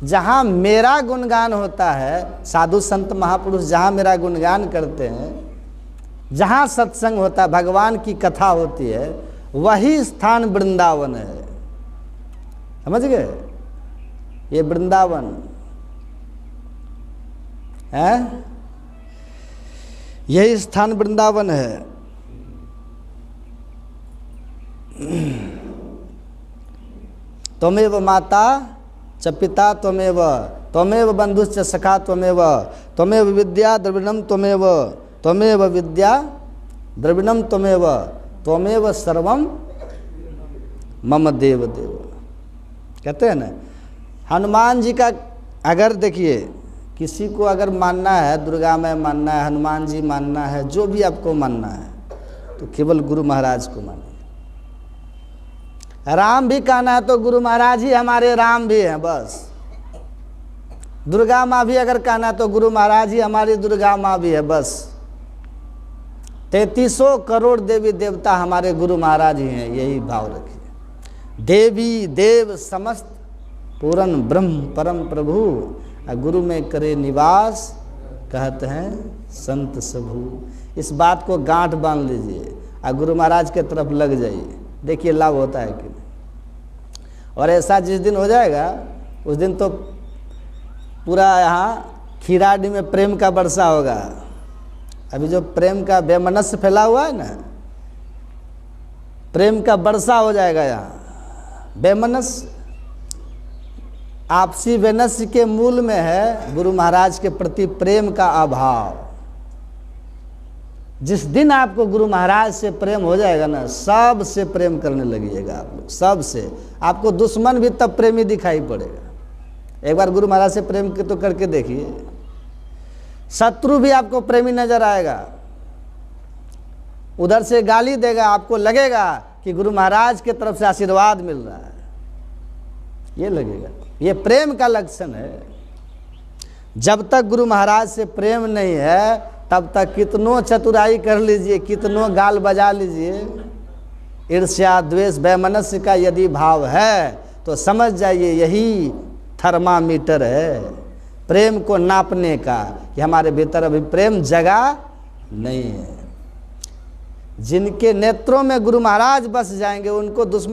जहाँ मेरा गुणगान होता है, साधु संत महापुरुष जहाँ मेरा गुणगान करते हैं, जहाँ सत्संग होता है, भगवान की कथा होती है, वही स्थान वृंदावन है। समझ गए? ये वृंदावन है, यही स्थान वृंदावन है। त्वमेव माता च पिता त्वमेव, त्वमेव बंधुश्च सखा त्वमेव, त्वमेव विद्या द्रविणम त्वमेव, त्वमेव विद्या द्रविणम त्वमेव, त्वमेव सर्वम मम देव देव। कहते हैं ना, हनुमान जी का अगर देखिए किसी को अगर मानना है, दुर्गा में मानना है, हनुमान जी मानना है, जो भी आपको मानना है, तो केवल गुरु महाराज को मानिए। राम भी कहना है तो गुरु महाराज ही हमारे राम भी हैं बस। दुर्गा माँ भी अगर कहना है तो गुरु महाराज ही हमारी दुर्गा माँ भी है बस। 3300 करोड़ देवी देवता हमारे गुरु महाराज ही हैं, यही भाव रखिए। देवी देव समस्त पूर्ण ब्रह्म परम प्रभु, गुरु में करे निवास कहते हैं संत सबू। इस बात को गांठ बांध लीजिए और गुरु महाराज के तरफ लग जाइए, देखिए लाभ होता है कि नहीं। और ऐसा जिस दिन हो जाएगा उस दिन तो पूरा यहाँ खीराडी में प्रेम का वर्षा होगा। अभी जो प्रेम का बेमनस्य फैला हुआ है ना, प्रेम का वर्षा हो जाएगा यहाँ। बेमनस्य आपसी वैनस्य के मूल में है गुरु महाराज के प्रति प्रेम का अभाव। जिस दिन आपको गुरु महाराज से प्रेम हो जाएगा ना, सब से प्रेम करने लगिएगा आप लोग, सब से। आपको दुश्मन भी तब प्रेमी दिखाई पड़ेगा। एक बार गुरु महाराज से प्रेम तो करके देखिए, शत्रु भी आपको प्रेमी नजर आएगा। उधर से गाली देगा, आपको लगेगा कि गुरु महाराज की तरफ से आशीर्वाद मिल रहा है, ये लगेगा। ये प्रेम का लक्षण है। जब तक गुरु महाराज से प्रेम नहीं है तब तक कितनों चतुराई कर लीजिए, कितनों गाल बजा लीजिए, ईर्ष्या द्वेष वैमनस्य का यदि भाव है तो समझ जाइए यही थर्मामीटर है प्रेम को नापने का, कि हमारे भीतर अभी प्रेम जगा नहीं है। जिनके नेत्रों में गुरु महाराज बस जाएंगे उनको दुश्मन